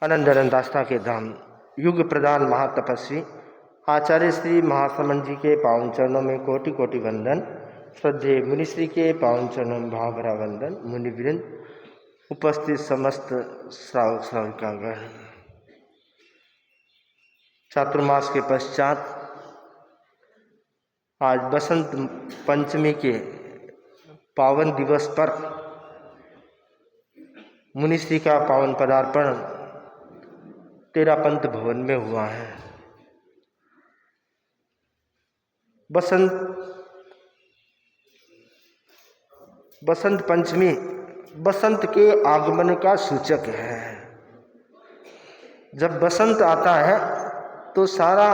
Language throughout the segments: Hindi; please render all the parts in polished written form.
अनंत दास्ता के धाम युग प्रधान महातपस्वी आचार्य श्री महासमन जी के पावन चरणों में कोटि कोटि वंदन। श्रद्धेय मुनिश्री के पावन चरणों में भाव भरा वंदन। मुनिवृंद, उपस्थित समस्त श्रावक श्राविकागण, चातुर्मास के पश्चात आज बसंत पंचमी के पावन दिवस पर मुनिश्री का पावन पदार्पण तेरापंथ भवन में हुआ है। बसंत पंचमी बसंत के आगमन का सूचक है। जब बसंत आता है तो सारा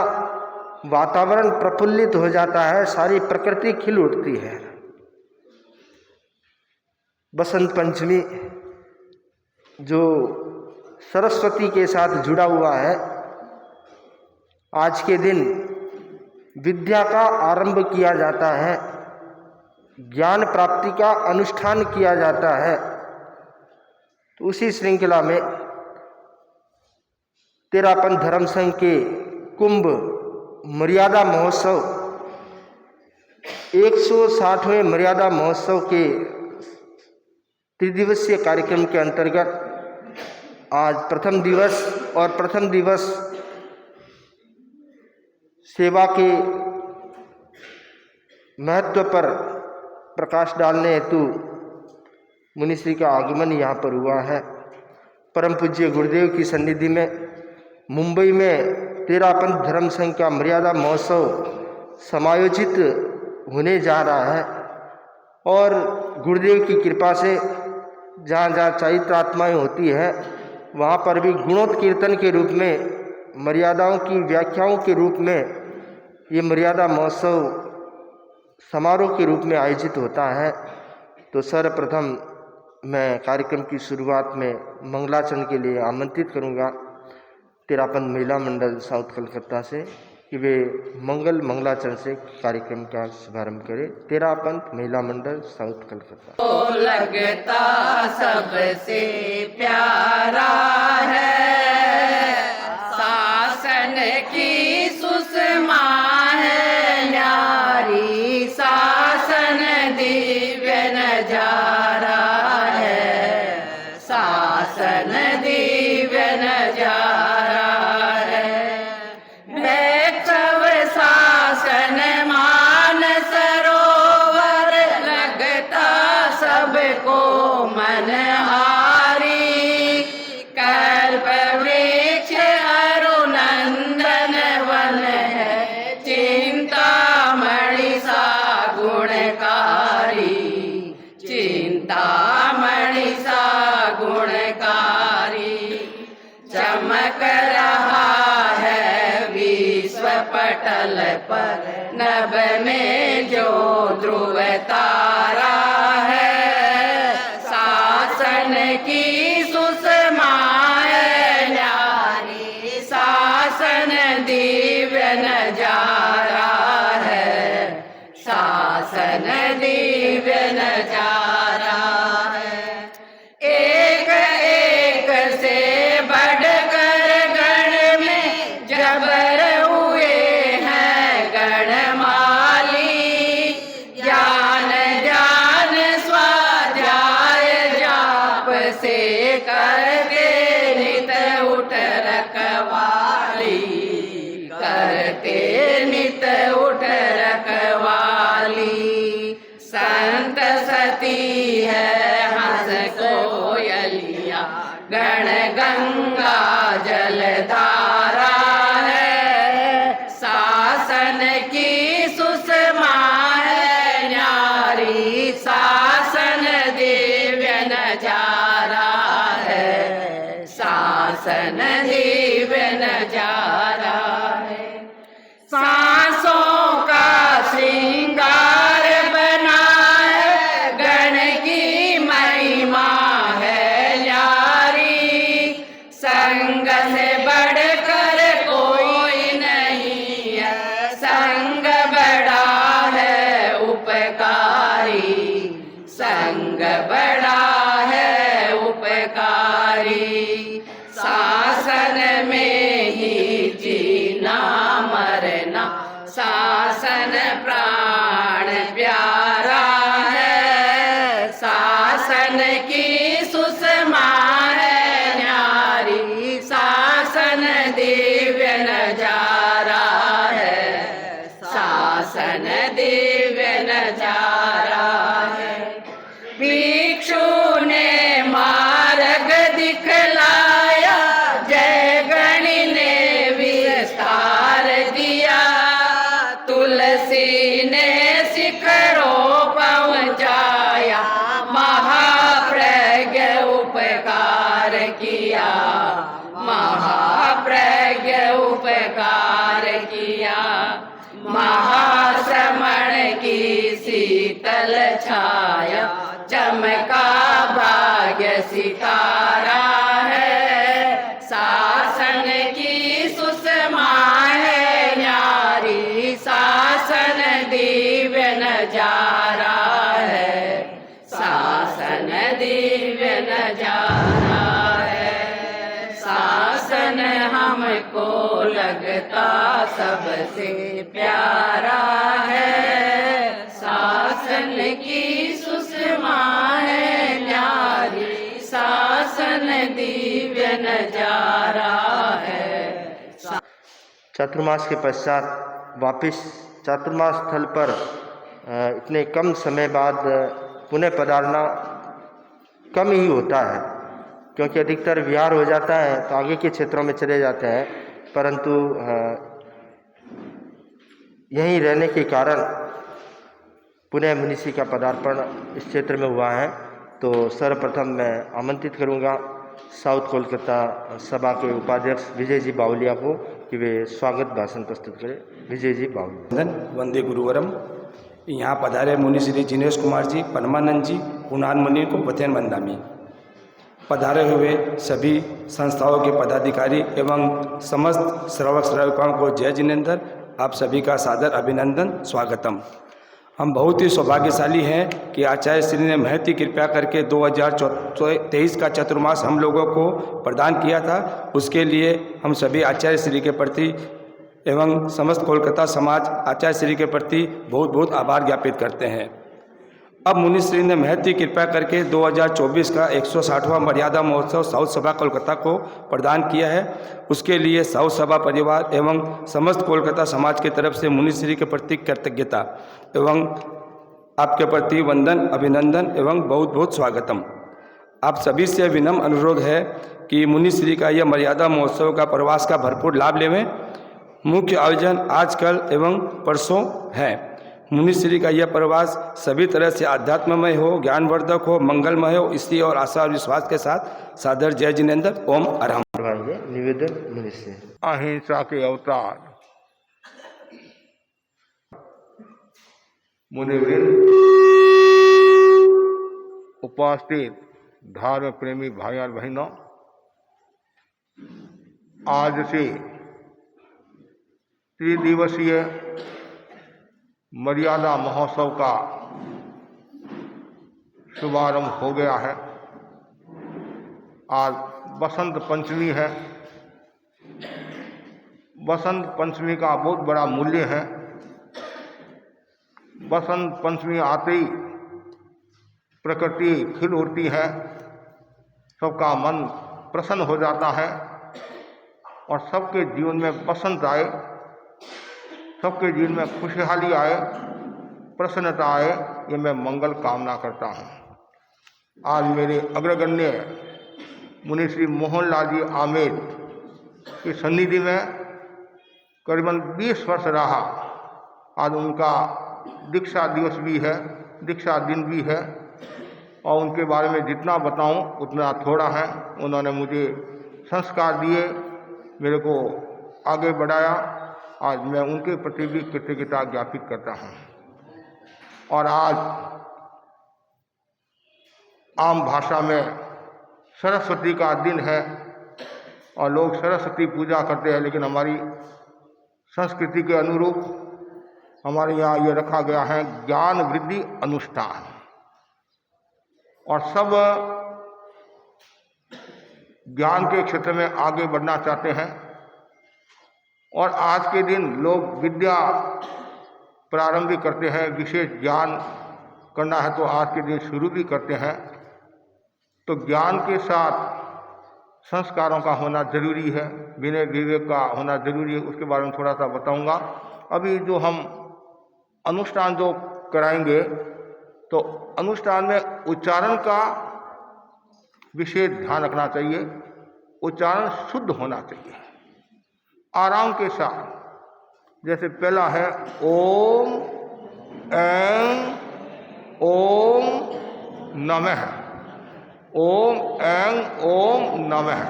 वातावरण प्रफुल्लित हो जाता है, सारी प्रकृति खिल उठती है। बसंत पंचमी जो सरस्वती के साथ जुड़ा हुआ है, आज के दिन विद्या का आरंभ किया जाता है, ज्ञान प्राप्ति का अनुष्ठान किया जाता है। तो उसी श्रृंखला में तेरापंथ धर्म संघ के कुंभ मर्यादा महोत्सव 160वें मर्यादा महोत्सव के त्रिदिवसीय कार्यक्रम के अंतर्गत आज प्रथम दिवस सेवा के महत्व पर प्रकाश डालने हेतु मुनिश्री का आगमन यहाँ पर हुआ है। परम पूज्य गुरुदेव की सन्निधि में मुंबई में तेरापंथ धर्म संघ का मर्यादा महोत्सव समायोजित होने जा रहा है और गुरुदेव की कृपा से जहाँ जहाँ चैत्र आत्माएँ होती है वहाँ पर भी गुणोत्कीर्तन के रूप में, मर्यादाओं की व्याख्याओं के रूप में ये मर्यादा महोत्सव समारोह के रूप में आयोजित होता है। तो सर्वप्रथम मैं कार्यक्रम की शुरुआत में मंगलाचरण के लिए आमंत्रित करूँगा तेरापंथ महिला मंडल साउथ कलकत्ता से कि वे मंगलाचरण से कार्यक्रम का शुभारंभ करें। तेरापंथ महिला मंडल साउथ कलकत्ता। तो लगता सबसे प्यारा है, शासन की सुषमा है न्यारी, शासन दिव्य नजारा है, शासन दिव्य नजारा है। वैष्णव शासन मान सरोवर, लगता सबको मनहारी, कल्प वृक्ष अरुनंदन वन है, चिंतामणि सा गुणकारी, चिंतामणि सा गुणकारी। चमक रहा है विश्व पटल पर, नभ में जो ध्रुव तारा है, शासन की सुषमा है न्यारी, शासन दिव्य नजारा है, शासन दिव्य नजारा है। एक एक से बढ़कर गण में जबर हुए हैं गणमाली, ज्ञान ज्ञान स्वाध्याय जाप से करके नित उठ रखवाली, करके नित उठ रखवाली। संत सती है हंस कोयलिया, गण गंगा जलधारा है, शासन की सुषमा है न्यारी, शासन दिव्य नजारा है, शासन दिव्य नजारा है। सांसों का श्रृंगार बना है, गण की महिमा है न्यारी, संग से बढ़कर कोई नहीं है, संग बड़ा है उपकारी, संग बड़ा है उपकारी। सास शासन में ही जीना मरना, शासन प्राण प्यारा है। शासन की सुषमा है न्यारी, शासन दिव्य नजारा है, शासन दिव्य नजारा है। भिक्षु ने मार्ग दिखलाया, जय गणि ने विस्तार दिया, तुलसी ने शिखरों पहुँचाया, महाप्रज्ञ उपकार किया, महाप्रज्ञ उपकार किया। महाश्रमण की शीतल छाया, चमका भाग्य सितारा है। शासन की सुषमा है न्यारी, शासन दिव्य नजारा है, शासन दिव्य नजारा है। शासन हमको लगता सबसे प्यारा है, शासन की सुषमा है न्यारी, शासन दिव्य नजारा है। चातुर्मास के पश्चात वापिस चातुर्मास स्थल पर इतने कम समय बाद पुनः पधारना कम ही होता है, क्योंकि अधिकतर विहार हो जाता है तो आगे के क्षेत्रों में चले जाते हैं, परंतु यहीं रहने के कारण पुनः मुनिश्री का पदार्पण इस क्षेत्र में हुआ है। तो सर्वप्रथम मैं आमंत्रित करूंगा साउथ कोलकाता सभा के उपाध्यक्ष विजय जी बावलिया को कि वे स्वागत भाषण प्रस्तुत करें। विजय जी बावलिया। वंदे गुरुवरम। यहाँ पधारे मुनि श्री जिनेश कुमार जी, परमानंद जी, कुणाल मुनि को पथेन बंदामी। पधारे हुए सभी संस्थाओं के पदाधिकारी एवं समस्त श्रावक श्राविकाओं को जय जिनेन्द्र। आप सभी का सादर अभिनंदन, स्वागतम। हम बहुत ही सौभाग्यशाली हैं कि आचार्य श्री ने महती कृपया करके 2023 का चतुर्मास हम लोगों को प्रदान किया था। उसके लिए हम सभी आचार्य श्री के प्रति एवं समस्त कोलकाता समाज आचार्य श्री के प्रति बहुत बहुत आभार ज्ञापित करते हैं। अब मुनिश्री ने महती कृपया करके 2024 का 160वां मर्यादा महोत्सव साउथ सभा कोलकाता को प्रदान किया है। उसके लिए साउथ सभा परिवार एवं समस्त कोलकाता समाज की तरफ से मुनिश्री के प्रति कृतज्ञता एवं आपके प्रति वंदन, अभिनंदन एवं बहुत बहुत स्वागतम। आप सभी से विनम्र अनुरोध है कि मुनिश्री का यह मर्यादा महोत्सव का प्रवास का भरपूर लाभ लेवें। मुख्य आयोजन आज कल एवं परसों है। मुनिश्री का यह प्रवास सभी तरह से आध्यात्ममय हो, ज्ञानवर्धक हो, मंगलमय हो, इसी और आशा और विश्वास के साथ सादर जय जिनेन्द्र। ओम अरहम। निवेदन मुनिश्री। अहिंसा के अवतार मुनिवृंद, उपस्थित धर्म प्रेमी भाई और बहनों, आज से त्रिदिवसीय मर्यादा महोत्सव का शुभारंभ हो गया है। आज बसंत पंचमी है। बसंत पंचमी का बहुत बड़ा मूल्य है। बसंत पंचमी आते ही प्रकृति खिल उठती है, सबका मन प्रसन्न हो जाता है और सबके जीवन में बसंत आए, सबके जीवन में खुशहाली आए, प्रसन्नता आए, ये मैं मंगल कामना करता हूँ। आज मेरे अग्रगण्य मुनि श्री मोहनलाल जी आमेर की सन्निधि में करीबन 20 वर्ष रहा। आज उनका दीक्षा दिवस भी है, दीक्षा दिन भी है, और उनके बारे में जितना बताऊं उतना थोड़ा है। उन्होंने मुझे संस्कार दिए, मेरे को आगे बढ़ाया। आज मैं उनके प्रति भी कृतज्ञता ज्ञापित करता हूं। और आज आम भाषा में सरस्वती का दिन है और लोग सरस्वती पूजा करते हैं, लेकिन हमारी संस्कृति के अनुरूप हमारे यहाँ ये रखा गया है ज्ञान वृद्धि अनुष्ठान। और सब ज्ञान के क्षेत्र में आगे बढ़ना चाहते हैं और आज के दिन लोग विद्या प्रारंभ भी करते हैं, विशेष ज्ञान करना है तो आज के दिन शुरू भी करते हैं। तो ज्ञान के साथ संस्कारों का होना जरूरी है, विनय विवेक का होना जरूरी है, उसके बारे में थोड़ा सा बताऊंगा। अभी जो हम अनुष्ठान जो कराएंगे तो अनुष्ठान में उच्चारण का विशेष ध्यान रखना चाहिए, उच्चारण शुद्ध होना चाहिए, आराम के साथ। जैसे पहला है ओम ऐं ओम नमः, ओम ऐं ओम नमः।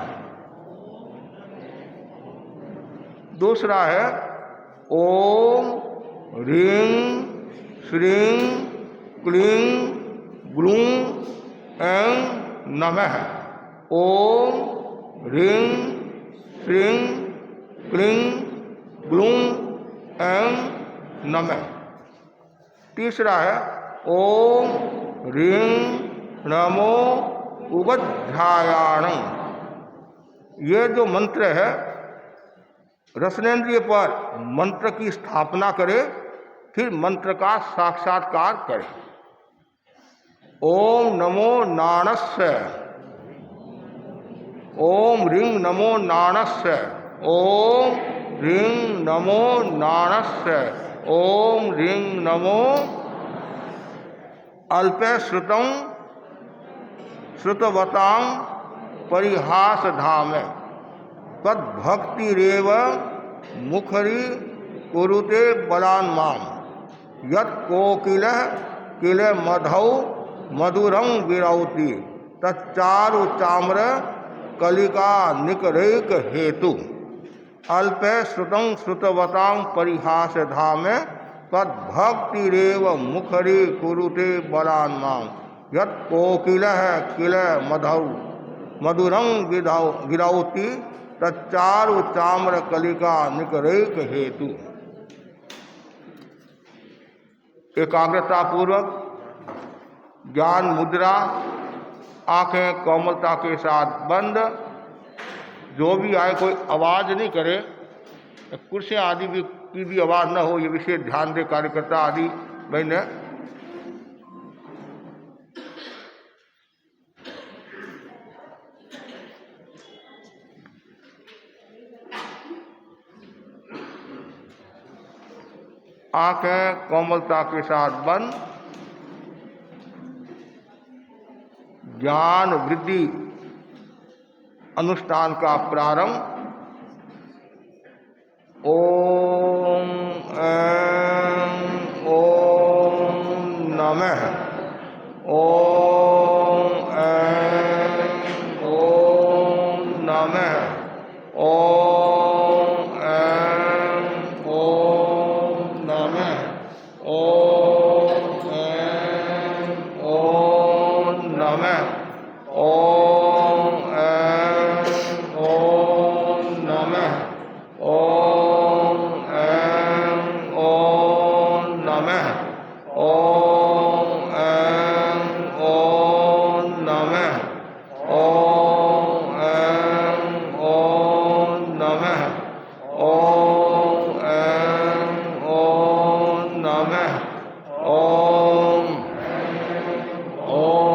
दूसरा है ओम ह्रीं श्रीं क्लीं ग्लूं ऐं नमः, ओम ह्रीं श्रीं क्लीं ग्लूं ऐं नमः। तीसरा है ओम ह्रीं नमो उगध्यायाणं। ये जो मंत्र है रसनेन्द्रिय पर मंत्र की स्थापना करे, फिर मंत्र का साक्षात्कार करे। ओम नमो नाणस्य, ओम ह्रीं नमो नाणस्य, ओम ह्रीं नमो नाणस्य, ओम ह्रीं नमो अल्पे श्रुतं श्रुतवतां परिहास धाम तद्भक्तिरेव मुखरी कुरुते बलान् माम यत् कोकिलः किल मधौ मधुरं विरौति तच्चारु चाम्र कलिका निकरैक हेतु अल्पे श्रुतं श्रुतवतां परिहास धाम तद्भक्तिरेव मुखरी कुरुते बलान् माम यत् कोकिलः किल मधौ मधुरं विरौति तच्चारु चाम्र कलिका निकरैक हेतु। एकाग्रता पूर्वक ज्ञान मुद्रा, आंखें कोमलता के साथ बंद, जो भी आए कोई आवाज नहीं करे, कुर्सियां आदि भी की भी आवाज न हो, ये विशेष ध्यान दे कार्यकर्ता आदि बहने। आंखें कोमलता के साथ बंद, ज्ञान वृद्धि अनुष्ठान का प्रारंभ। ओम ऐं ओम नमः, ओम ऐं ओम नमः, ओम ऐं ओम नमः, ओम ऐं ओम नमः, ओम ऐं ओम नमः, ओम ऐं ओम नमः, ओम ऐं ओम नमः, ओम ऐं ओम नमः, ओम ऐं ओम नमः, ओम ओम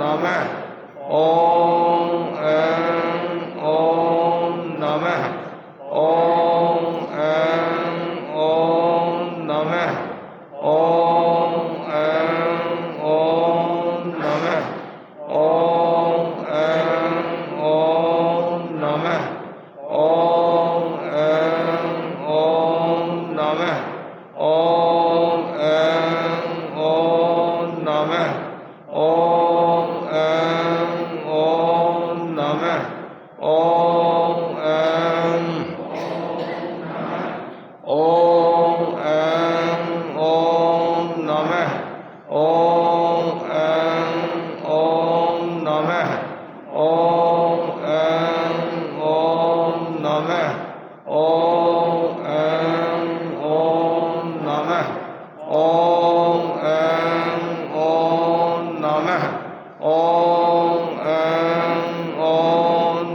नमः, ओम ऐं ओम नमः, ओम ऐं ओम नमः, ओम ऐं ओम नमः, ओम ऐं ओम नमः, ओम ऐं ओम नमः, ओम ऐं ओम नमः, ओम ऐं ओम नमः, ओम ऐं ओम ऐं ओम नमः, ओम ऐं ओम नमः, ओम ऐं ओम नमः, ओम ऐं ओम नमः, ओम ऐं ओम नमः, ओम ऐं ओम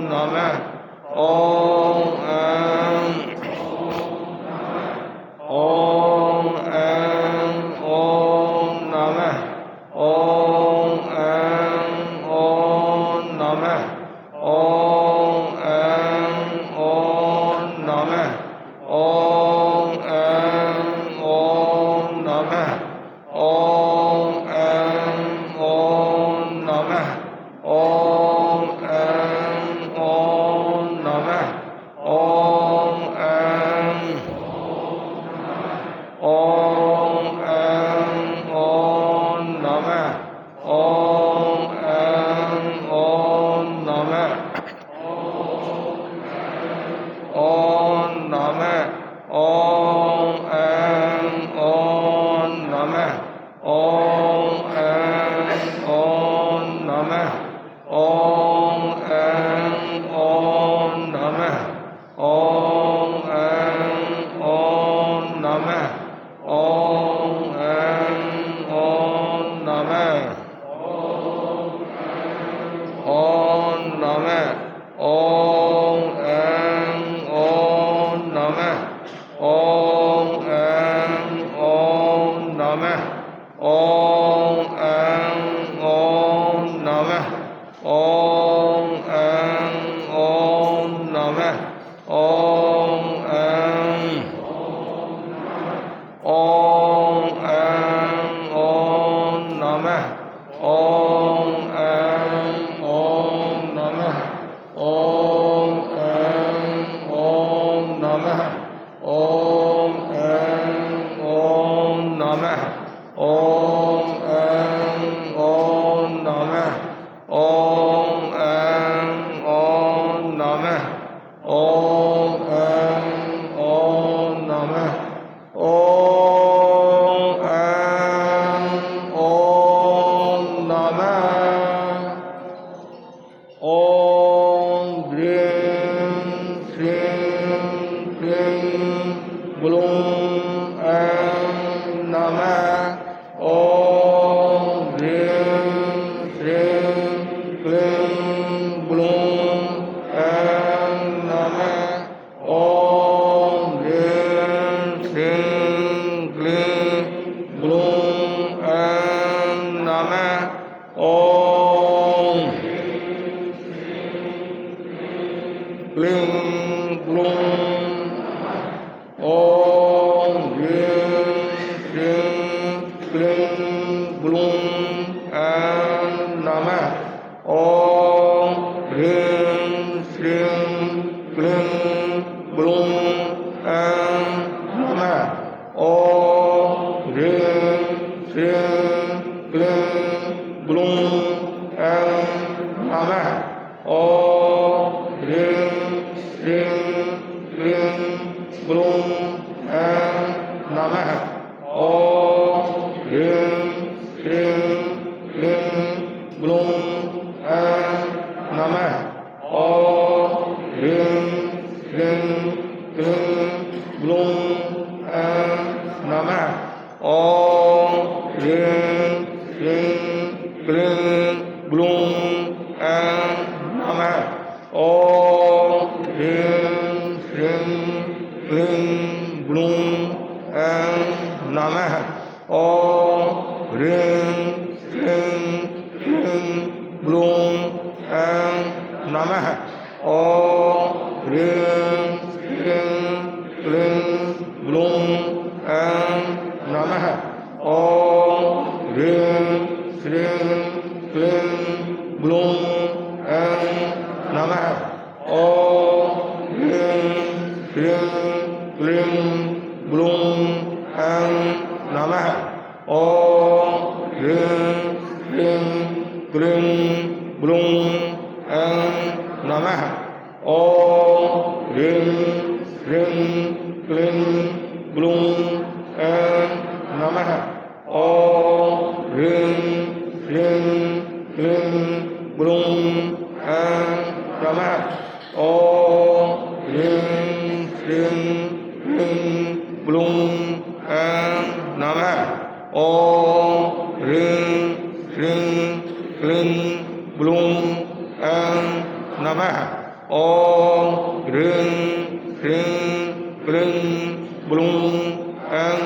ॐ ऐं ॐ नमः ॐ ऐं ॐ नमः ॐ नमः ॐ ऐं ॐ नमः ॐ ऐं ॐ नमः ॐ ऐं ॐ नमः ॐ ऐं ॐ नमः ॐ ऐं ॐ ऐं ॐ नमः ॐ ऐं ॐ नमः ॐ ऐं ॐ नमः ॐ ऐं ॐ नमः ॐ ऐं ॐ नमः ॐ ऐं ॐ नमः ॐ ऐं ॐ नमः ॐ ऐं ॐ नमः ॐ ह्रीं श्रीं क्लीं ग्लूं ऐं नमः ॐ ह्रीं श्रीं क्लीं ग्लूं ऐं नमः ॐ ह्रीं श्रीं क्लीं ग्लूं ऐं नमः ॐ क्लीं ग्लूं ॐ ह्रीं श्रीं क्लीं ग्लूं ऐं नमः ॐ ह्रीं श्रीं क्लीं ग्लूं ऐं नमः ॐ ह्रीं श्रीं क्लीं ग्लूं ऐं नमः ॐ ह्रीं श्रीं क्लीं ग्लूं ऐं नमः ॐ ह्रीं श्रीं क्लीं ग्लूं ऐं नमः ॐ ह्रीं श्रीं क्लीं ग्लूं ऐं नमः ॐ ह्रीं श्रीं क्लीं ग्लूं ऐं नमः ॐ ह्रीं श्रीं क्लीं ग्लूं ऐं नमः ॐ ह्रीं श्रीं क्लीं ग्लूं ऐं नमः ॐ ह्रीं श्रीं क्लीं ग्लूं ऐं नमः ॐ ह्रीं श्रीं क्लीं ग्लूं ऐं नमः ॐ ह्रीं श्रीं क्लीं ग्लूं ऐं नमः ॐ ह्रीं श्रीं क्लीं ग्लूं ऐं नमः ॐ ह्रीं श्रीं क्लीं ग्लूं ऐं नमः ॐ ह्रीं श्रीं क्लीं ग्लूं ऐं नमः ॐ ह्रीं श्रीं क्लीं ग्लूं ऐं नमः ॐ ह्रीं श्रीं क्लीं ग्लूं ऐं नमः ॐ ह्रीं श्रीं क्लीं ग्लूं ऐं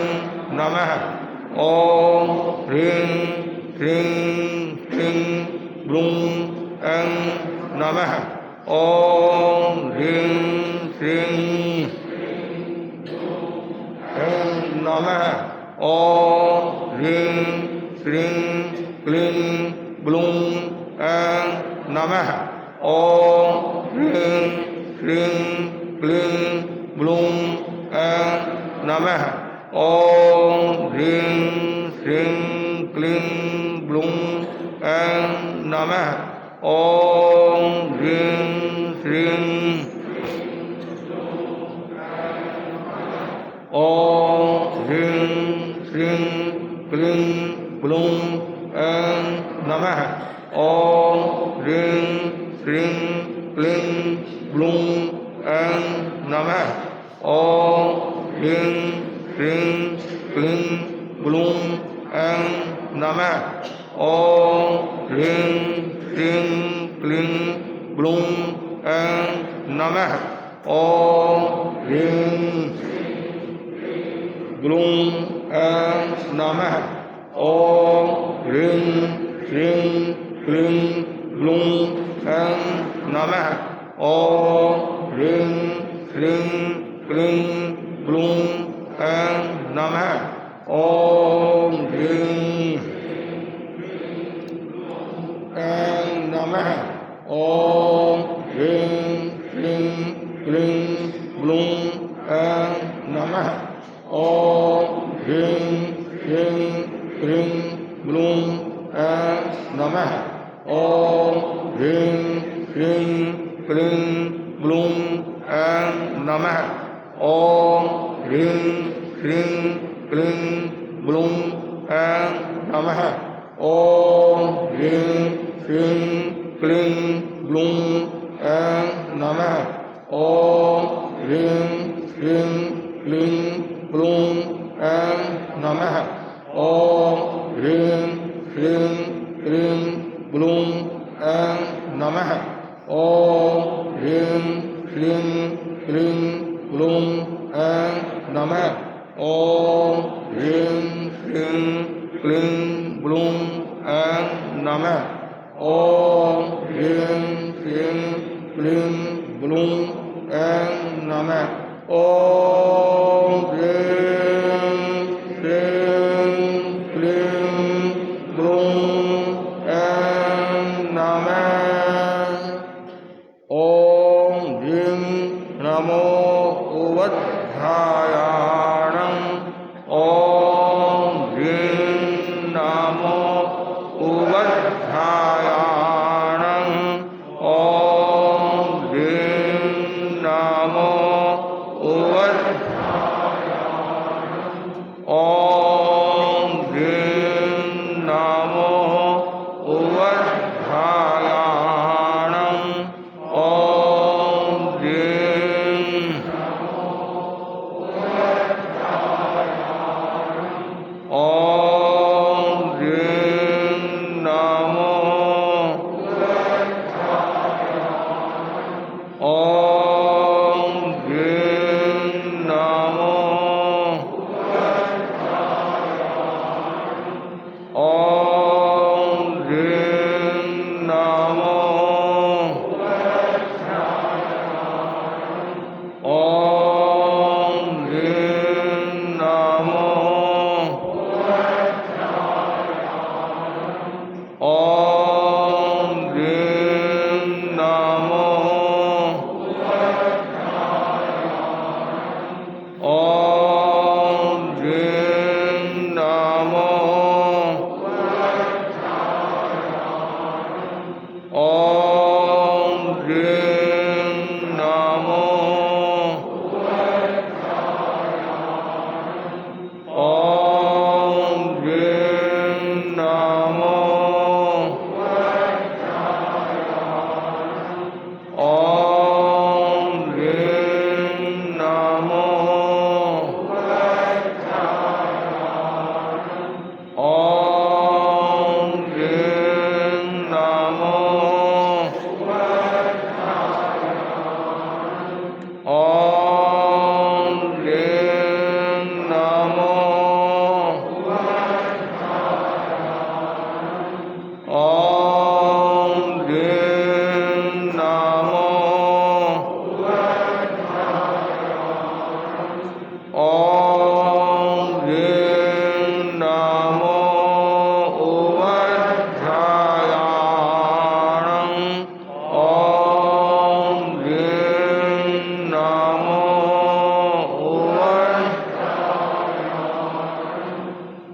नमः ॐ ह्रीं श्रीं क्लीं ग्लूं ऐं नमः ॐ ह्रीं श्रीं ऐं नमः ॐ ह्रीं श्रीं क्लीं ग्लूं ऐं नमः ॐ ह्रीं श्रीं क्लीं ग्लूं ऐं नमः ॐ ह्रीं श्रीं क्लीं ग्लूं ऐं नमः ॐ ह्रीं श्रीं ॐ ह्रीं श्रीं क्लीं ग्लूं ऐं नमः ॐ ह्रीं श्रीं क्लीं ग्लूं ऐं नमः। ओम ह्रीं क्लीं क्लीं ग्लूं ऐं नमः। ओम ह्रीं क्लीं क्लीं ग्लूं ऐं नमः। ओम ह्रीं ग्लूं ऐं नमः। ओम ह्रीं क्लीं क्लीं ग्लूं ऐं नमः। ओम ह्रीं क्लीं क्लीं ग्लूं ऐं नमः। ओम ह्रीं ऐं नमः। ओम ह्रीं क्लीं क्लीं ग्लूं ऐं नमः। ओम ह्रीं क्लीं क्लीं ग्लूं ऐं नमः। ओम ह्रीं क्लीं क्लीं ग्लूं ऐं नमः। ओम ह्रीं क्लीं क्लीं ग्लूं ऐं नमः। ओम ह्रीं क्लीं क्लीं ग्लूं ऐं नमः। ओम ह्रीं क्लीं क्लीं ग्लूं ऐं नमः। ओम ह्रीं क्लीं क्लीं ग्लूं ऐं नमः। ओम ह्रीं क्लीं क्लीं ग्लूं ऐं नमः। ओम ह्रीं क्लीं क्लीं ग्लूं ऐं नमः। ओम ह्रीं क्लीं क्लीं ग्लूं ऐं नमः। ओम ह्रीं क्लीं क्लीं ग्लूं ऐं नमः। ओम ह्रीं नमो उवध्यायाणं। ओम ह्रीं नमो उवध्यायाणं। ओम ह्रीं नमो उवध्यायाणं। ओम ह्रीं नमो उवध्यायाणं। ओम ह्रीं ओम ह्रीं नमो ओम ह्रीं नमो ओम ह्रीं नमो ओम ह्रीं नमो ओम ह्रीं नमो ओम ह्रीं नमो ओम ह्रीं नमो ओम ह्रीं नमो ओम ह्रीं नमो ओम ह्रीं नमो ओम ह्रीं नमो ओम ह्रीं नमो ओम ह्रीं नमो उवध्यायाणं। ओम ह्रीं नमो उवध्यायाणं।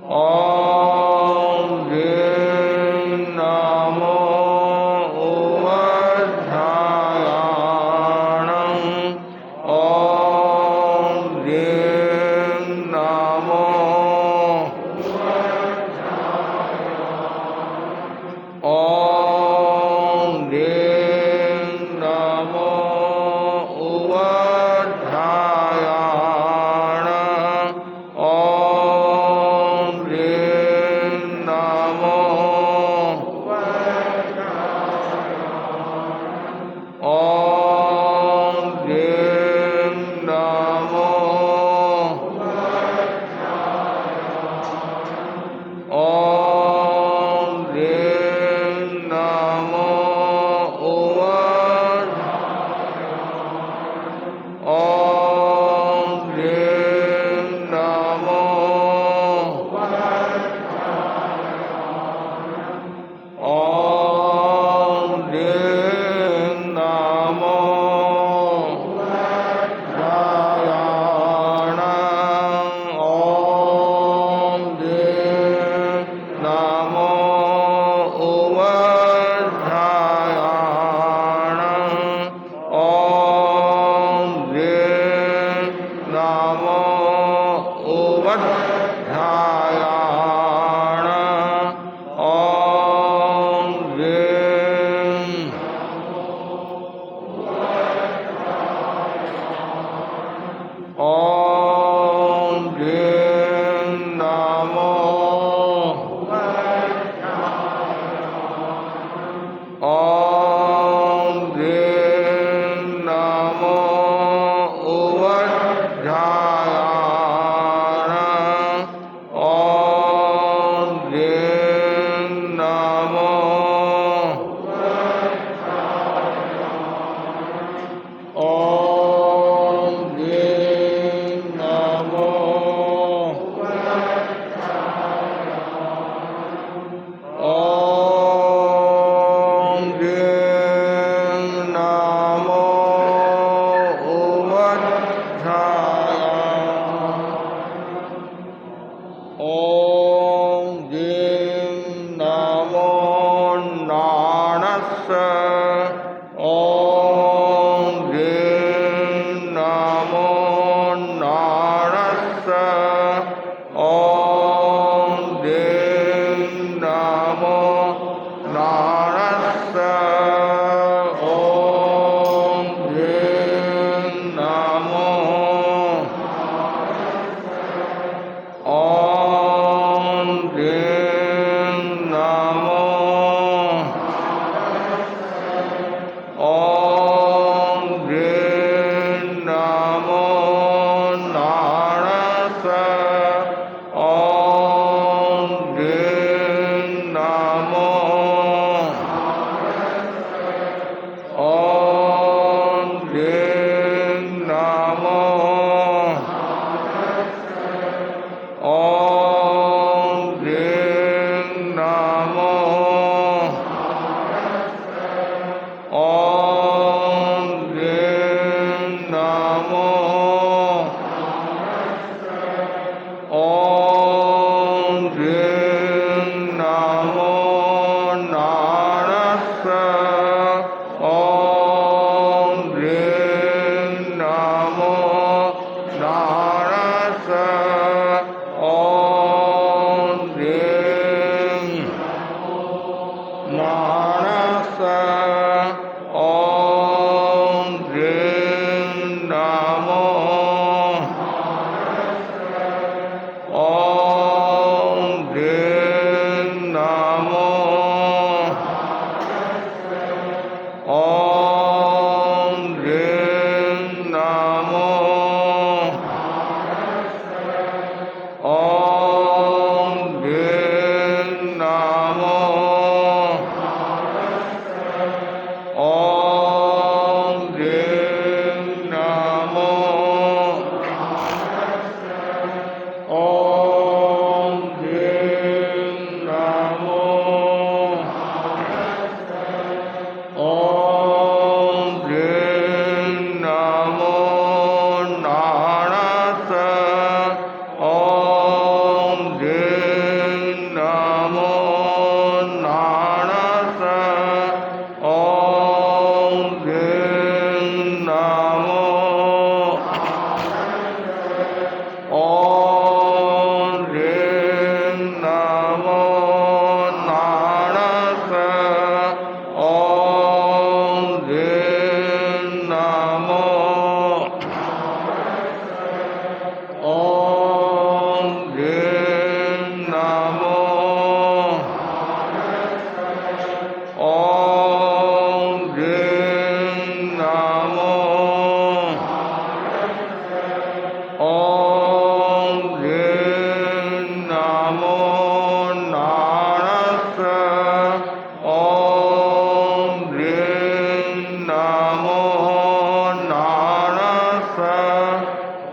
ओम ह्रीं नमो उवध्यायाणं। ओम ह्रीं नमो ओम ह्रीं नमो उवध्यायाणं। ॐ ह्रीं नमो ॐ ह्रीं नमो उवज्झायाय ॐ ह्रीं नमो ॐ ह्रीं नमो ॐ ह्रीं नमो उवज्झायाय ॐ ह्रीं नमो नाणस्य ॐ ह्रीं नमो नाणस्य ॐ ह्रीं नमो नाणस्य ॐ ह्रीं नमो ॐ ह्रीं नमो ॐ ह्रीं नमो नाणस्य ॐ ह्रीं नमो ॐ ह्रीं नमो ॐ ह्रीं नमो ॐ ह्रीं नमो ॐ ह्रीं नमो नाणस्य ॐ ह्रीं नमो नाणस्य ॐ ह्रीं नाणस्य ॐ ह्रीं नमो ॐ ह्रीं नमो ॐ ह्रीं नमो ॐ ह्रीं नमो ॐ ह्रीं नमो ॐ ह्रीं नमो ॐ ह्रीं नमो नाणस्य ॐ ह्रीं नमो नाणस्य ॐ ह्रीं नमो ॐ ह्रीं नमो नाणस्य ॐ ह्रीं नमो ॐ ह्रीं नमो ॐ ह्रीं नमो ॐ ह्रीं नमो नाणस्य ॐ ह्रीं नमो नाणस्य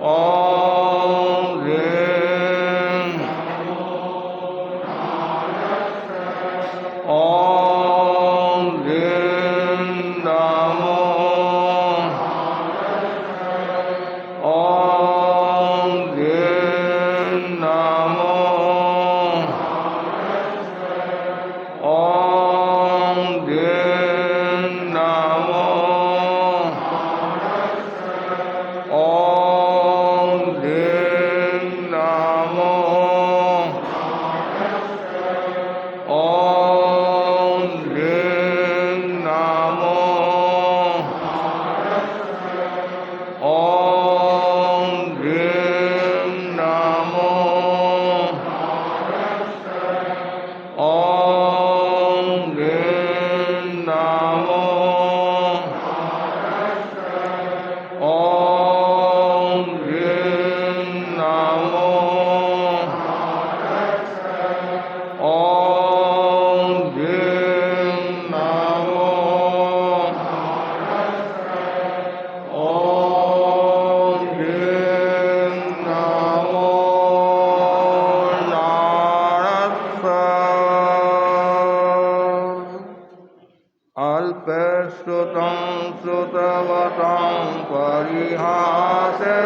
ॐ ह्रीं ॐ ह्रीं नमो ॐ ह्रीं नमो ॐ ह्रीं नमो ॐ ह्रीं नमो ॐ ह्रीं नमो ॐ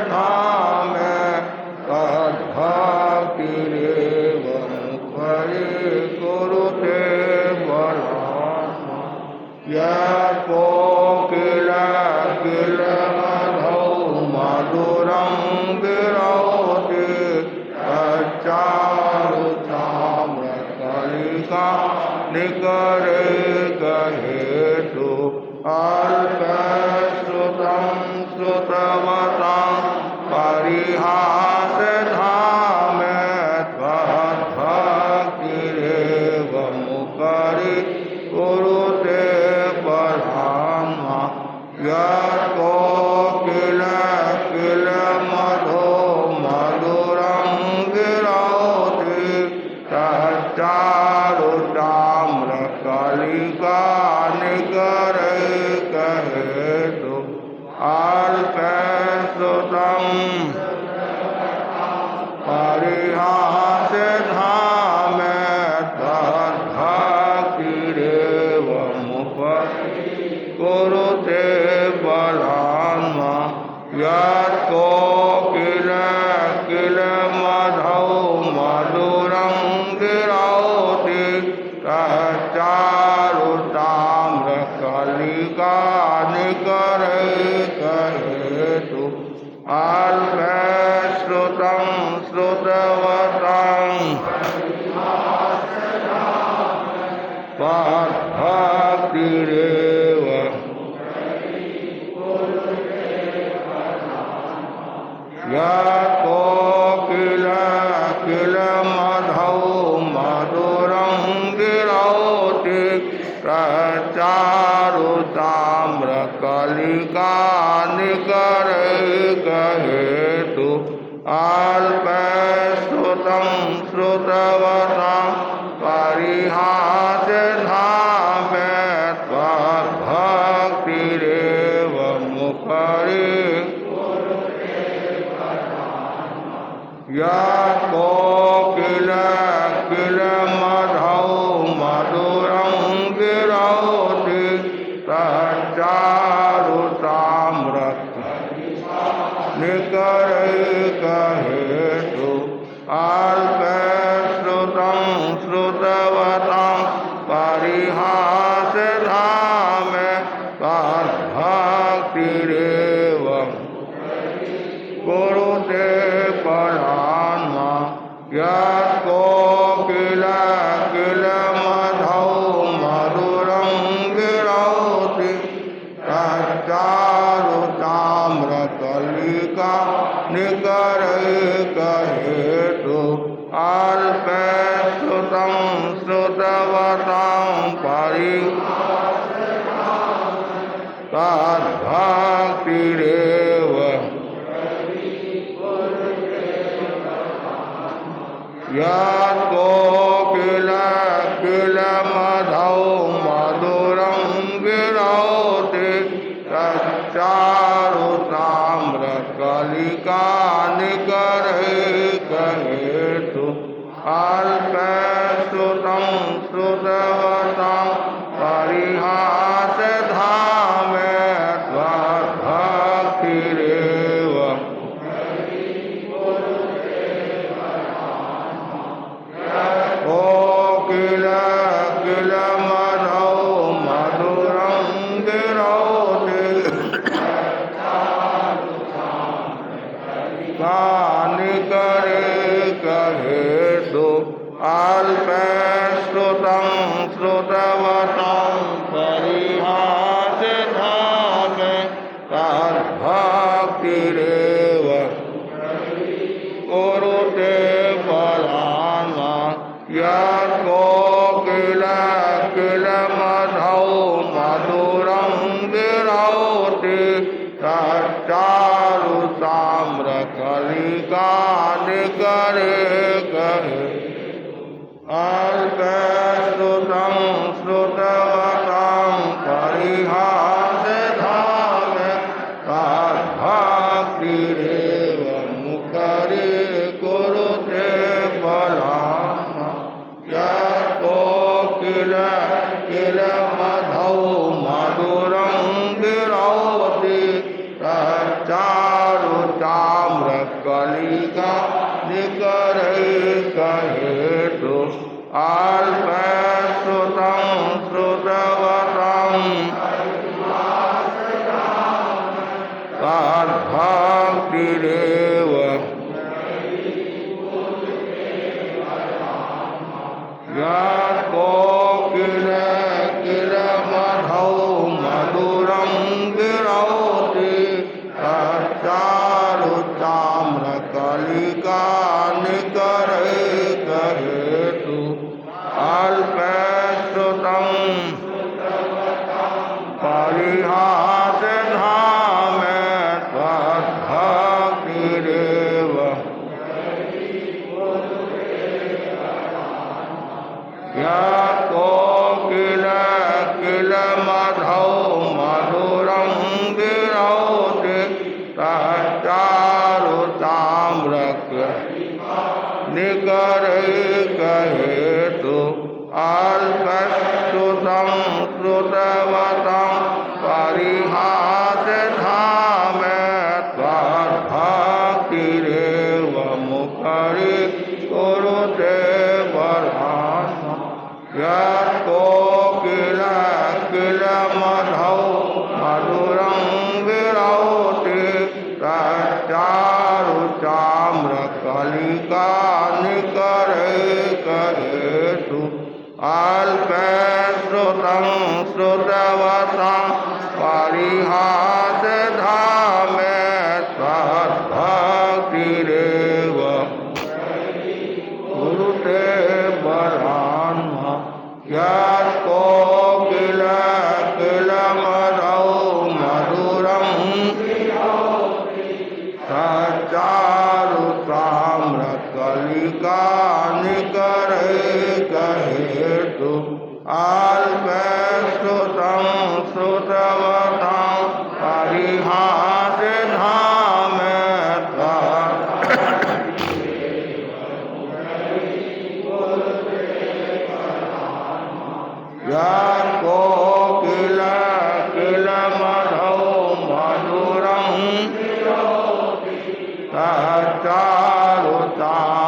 धामे तद्भक्तिरेव मुखरि कुरुते बलात्मा यत्कोकिलकिलमधौ मधुरं विरोधि तच्चारुताम्रकलिका निकरे गहेतु अल्पश्रुतं श्रुतवतां परिहासधामे त्वद्भक्तिरेव मुखरि कुरुते बलात्मा यत्कोकिलकिलमधो मधुरं विरोधि तच्चारुताम्रकलिका निकरे गहेतु अल्पश्रुतं परिहासधामे तद्भक्तिरेव मुखरि कुरुते बलात्मा यत्कोकिलकिलमधौ मधुरं विरोधि तच्चारुताम्रकलिका निकरे गहेतु अल्पश्रुतं श्रुतवतां तद्भक्तिरेव यत्कोकिलकिलमधौ मधुरं विरोधि तच्चारुताम्रकलिका निकरे गहेतु अल्पश्रुतं श्रुतवतां परिहासधामे त्वद्भक्तिरेव मुखरि यत्कोकिलकिलमधौ मधुरं विरोधि तच्चारुताम्रकलिका निकरे गहेतु अल्पश्रुतं श्रुतवतां परिहासधामे तद्भक्तिरेव कुरुते बलात्मा यत्कोकिलकिलमधौ मधुरं विरोधि तच्चारुताम्रकलिका निकरे गहेतु अल्पश्रुतं श्रुतवतां तद्भक्तिरेव यत्कोकिलकिलमधौ मधुरं विरोधि तच्चारुताम्रकलिका निकरे गहेतु अल्पश्रुतं श्रुतवतां परिहासधामे त्वद्भक्तिरेव कोकिलकिलमधौ मधुरं विरोधि निकरे गहेतु अल्पश्रुतं श्रुतवतां परिहासधामे तद्भक्तिरेव कुरुते बलात्मा यत्कोकिलकिलमधौ मधुरं विरोधि तच्चारुताम्रकलिका निकरे गहेतु अल्पश्रुतं श्रुतवतां परिहासधामे तद्भक्तिरेव मुखरि कुरुते बलात्मा यत्कोकिलकिलमधौ मधुरं विरोधि तच्चारुताम्रकलिका ताम्रकलिका निकरैक हेतु अल्पश्रुतं श्रुतवतं तद्भक्तिरेव यत्कोकिलमधौ मधुरं गिरौति तच्चारुताम्रकलिका निकरैक हेतु अल्पश्रुतं परिहासधामे त्वद्भक्तिरेव यत्कोकिलमधौ मधुरं गिरौति तच्चारुताम्रकलिका निकरैक हेतु अल्पश्रुतं श्रुतवतं परिहासधामे त्वद्भक्तिरेव मुखरि कुरुते वर्धान् यत्कोकिलमधौ मधुरं गिरौति तच्चारुताम्रकलिका निकरैक हेतु अल्पश्रुतं श्रुतवतं परिहासधामे त्वद्भक्तिरेव कुरुते बलान् यत्कोकिलमधौ मधुरं तच्चारुताम्रकलिका निकरैक हेतु अल्पश्रुतं श्रुतवतं परिहासधामे यत्कोकिलमधौ मधुरं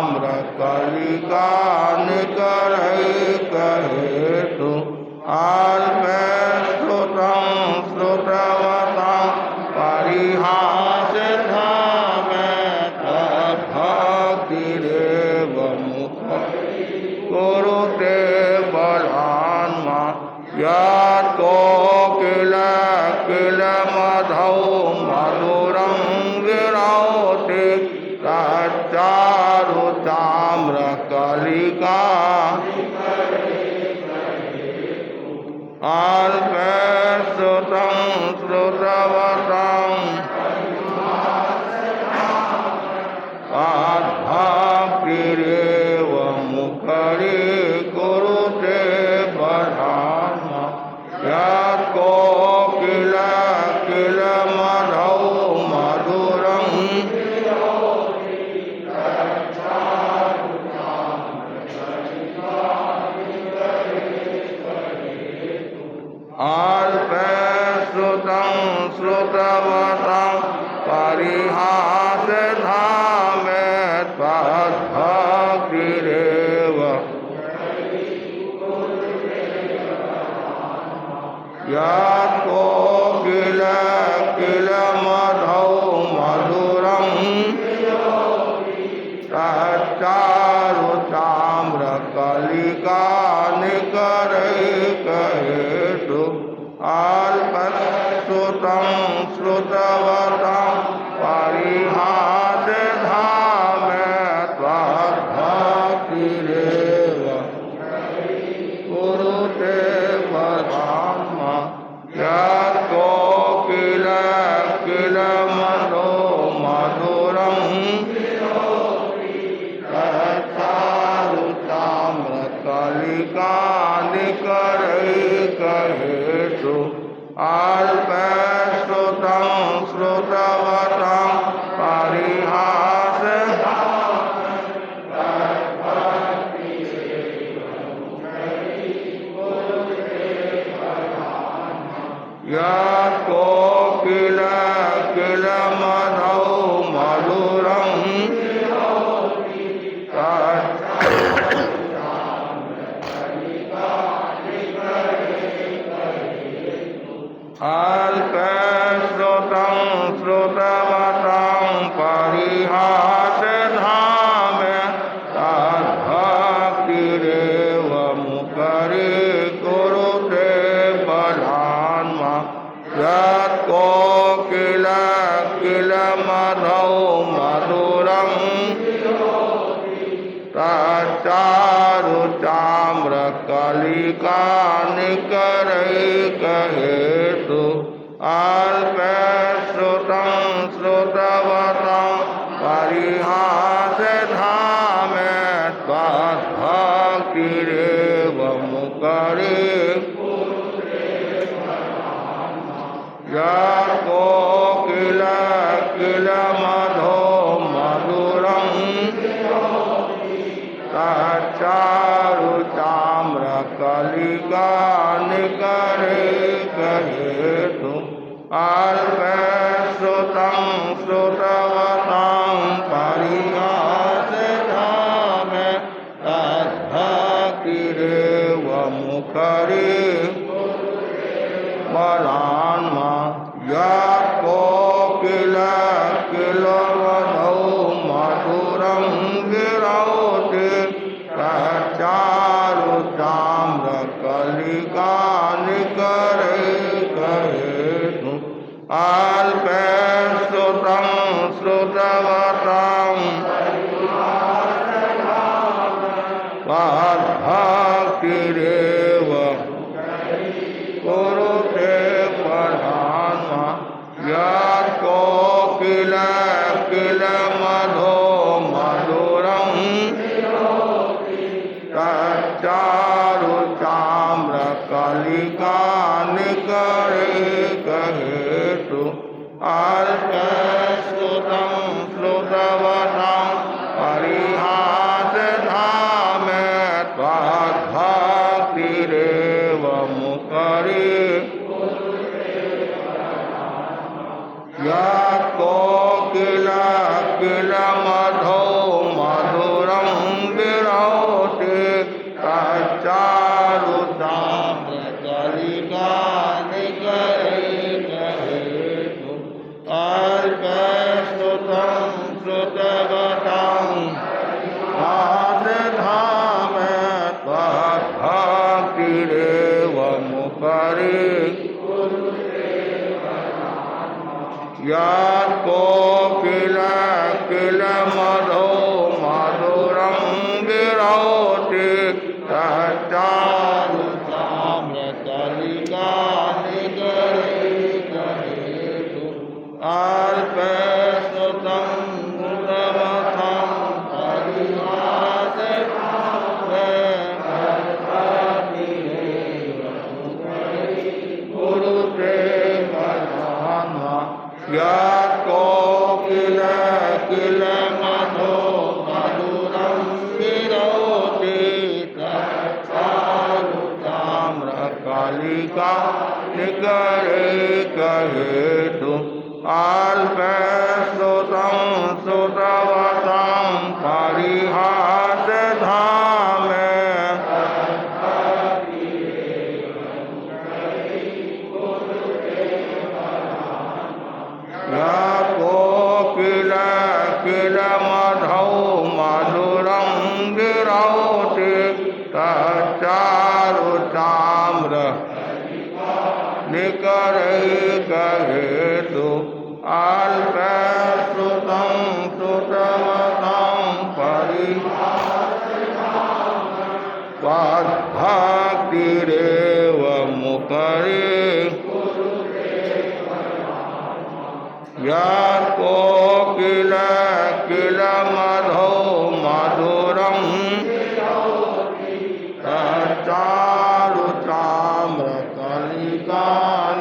तच्चारुताम्रकलिका निकरैक हेतु अल्पश्रुतं श्रुतवतं परिहासधामे तद्भक्तिरेव मुखरि कुरुते बलान् यत्कोकिलमधौ मधुरं गिरौति तच्चारुताम्रकलिका अल्पश्रुतं श्रुतवतं तद्भक्तिरेव मुखरि कुरुते वर्धान् यत्कोकिलमधौ मधुरं अल्पश्रुतं श्रुतवतं परिहासधामे त्वद्भक्तिरेव यत्कोकिलमधौ मधुरं तच्चारुताम्रकलिका निकरैक हेतु अल्पश्रुतं श्रुतवतं परिहासधामे त्वद्भक्तिरेव कुरुते वर्धान् यत्कोकिलमधौ मधुरं मधौ मधुरं तच्चारु ताम्रकलिका निकरैकहेतु अल्पश्रुतं श्रुतवतं परिहासधामे त्वद्भक्तिरेव मुकरे यको किल किल मधो मधुरं तच्चारु ताम्रकलिका निकरैकहेतु अल्पश्रुतं श्रुतवतं परिहासधामे तद्भक्तिरेव मुखरे बलान्मा यको किल किल मधौ मधुरं गिरौति तच्चारु ताम्रकलिका निकरैकहेतु अल्पश्रुतं श्रुतवतं तद्भक्तिरेव कुरुते प्रधान्मा यको किल किल मधो मधुरं तच्चारु ताम्रकलिका निकरैकहेतु अल्पश्रुतं श्रुतवतं परिहासधामे त्वद्भक्तिरेव मुकरे यको किल किल मधो मधुरं गिरौति तच्चारु ताम्रकलिका निकरैकहेतु अल्पश्रुतं श्रुतवतं परिहासधामे त्वद्भक्तिरेव मुकरे यको किल किल मधो मधुरं गिरौति तच्चारु ताम्रकलिका निकरैकहेतु अल्पश्रुतं श्रुतवतं परिहासधामे तद्भक्तिरेव मुखरे कुरुते प्रधान्मा यको किल किल मधो मधुरं गिरौति तच्चारु ताम्रकलिका निकरैकहेतु अल्पश्रुतं श्रुतवतं परिहासधामे यको किल किल मधौ मधुरं गिरौति तच्चारु ताम्रकलिका निकरैकहेतु अल्पश्रुतं श्रुतवतं परिहासधामे त्वद्भक्तिरेव मुकरे यको किल किल मधो मधुरं तच्चारु ताम्रकलिका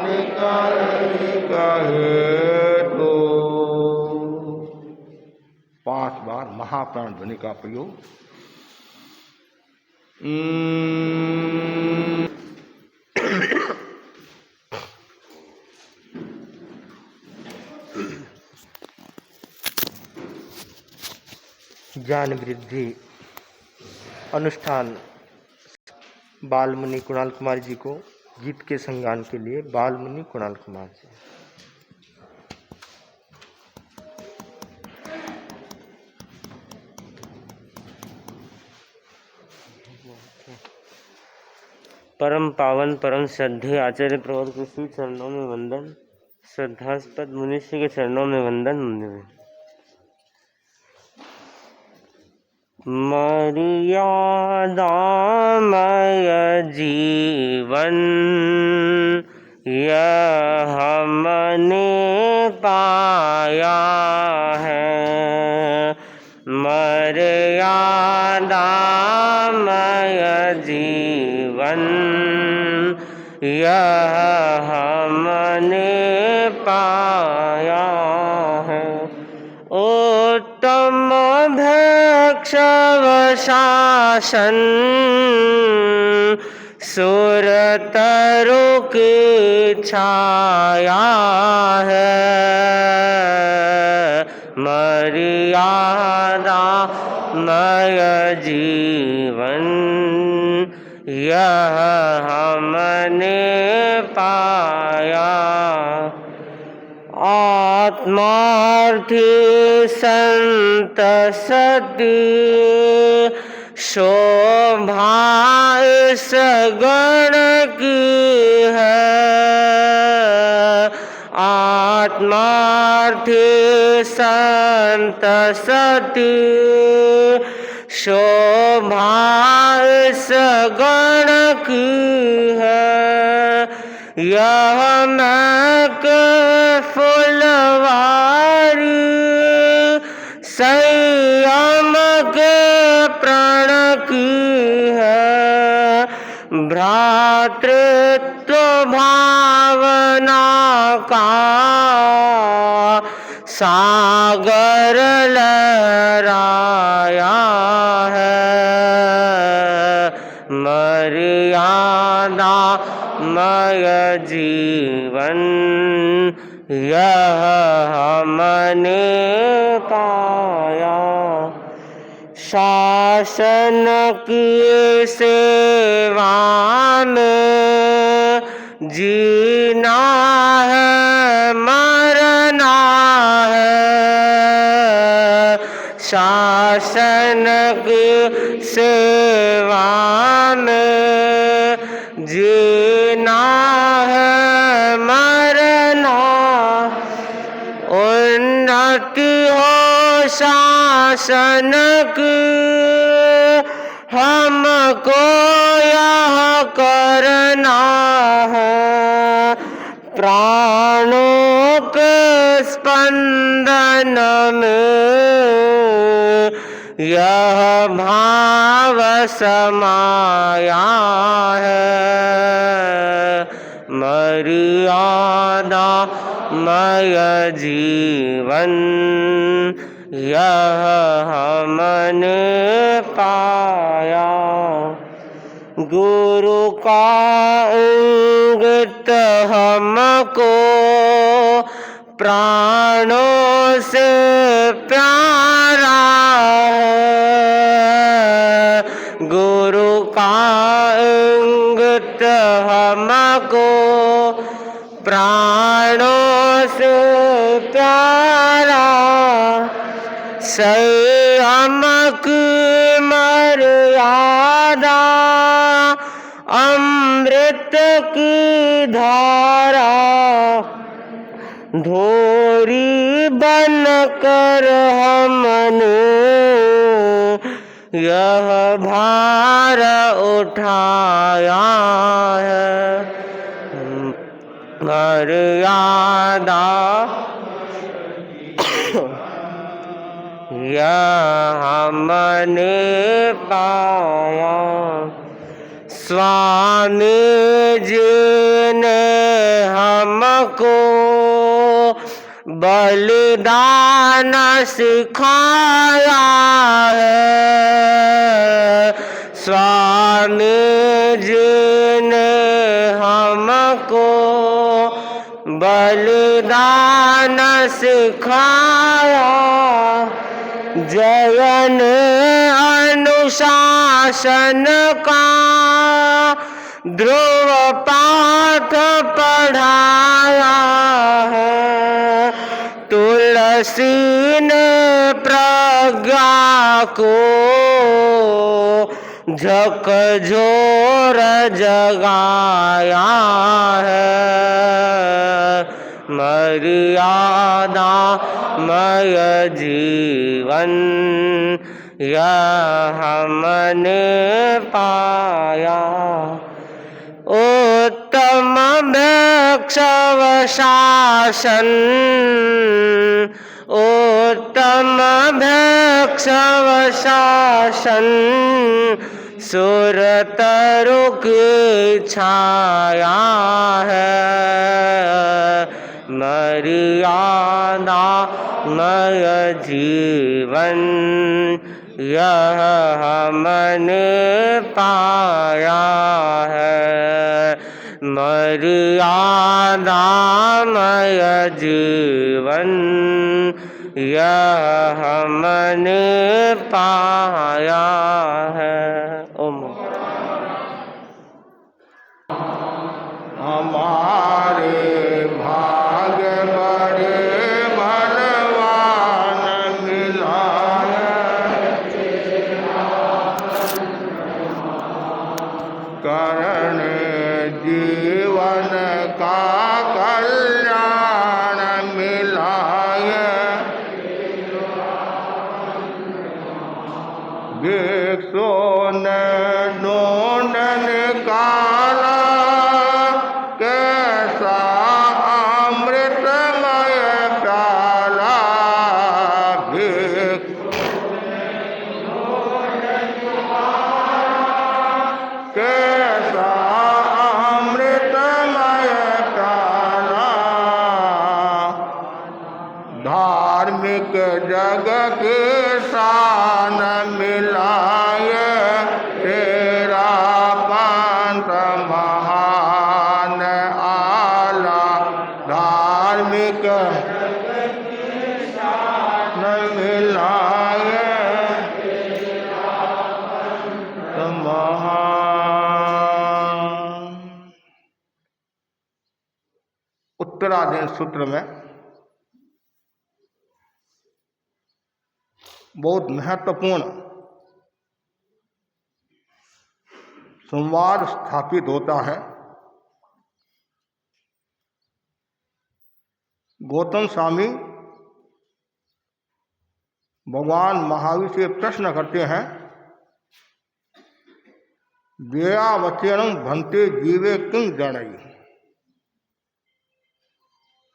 निकरैकहेतु। 5 बार महाप्राण ध्वनि का प्रयोग। ज्ञान वृद्धि अनुष्ठान बाल मुनि कुणाल कुमार जी को गीत के संगान के लिए बाल मुनि कुणाल कुमार जी। परम पावन परम श्रद्धेय आचार्य प्रवर के श्री चरणों में वंदन। श्रद्धास्पद मुनिश्री के चरणों में वंदन। मर्यादामय जीवन यह हमने पाया है। मर्यादामय जीवन यह हमने पाया है। उत्तम भैक्षव शासन सुरतरु की छाया है। मर्यादामय जीवन यह हमने पाया। आत्मार्थी संत सती शोभा इस गण की है। आत्मार्थी संत सती शोभा इस गण की है। यह महक फुलवारी संयम के प्रण की है। भ्रातृत्व भावना का सागर लहराया है। मर्यादामय जीवन यह हमने पाया। शासन की सेवा में जीना है मरना है। शासन की सेवा में जीना है मरना। उन्नति हो शासन की हमको यह करना है। प्राणों के स्पंदन में यह भाव समाया है। मर्यादामय जीवन यह हमने पाया। गुरु का इंगित हमको प्राणों से प्यारा है। गुरु का इंगित हमको प्राणों से प्यारा। संयम की मर्यादा अमृत की धारा। धोरी बन कर हमने यह भार उठाया है। मर्यादा यह हमने पाया। स्वामी जी ने हमको बलिदान सिखाया है। स्वामी जी ने हमको बलिदान सिखाया। जयन अनुशासन का ध्रुव पाठ पढ़ाया है। तुलसी ने प्रज्ञा को झकझोर जगाया है। मर्यादामय जीवन यह मन पाया। उत्तम भिक्षव शासन, उत्तम भिक्षव शासन, सुरतरु की छाया है। मर्यादामय जीवन यह मन पाया है। मर्यादामय जीवन यह मन पाया है। ओम। हमारे भाग्य बड़े बलवान मिला करण जीवन का कल्याण मिलाय। भिक्षु ने ढूंढ निकाला कैसा अमृतमय प्याला। कैसा अमृतमय प्याला। धार्मिक जग के शान मिलाय। तेरा पंथ महान आला। धार्मिक न मिलाय महान। उत्तराधीन सूत्र में बहुत महत्वपूर्ण संवाद स्थापित होता है। गौतम स्वामी भगवान महावीर से प्रश्न करते हैं, व्यया वचनम भन्ते जीवे किं जनई।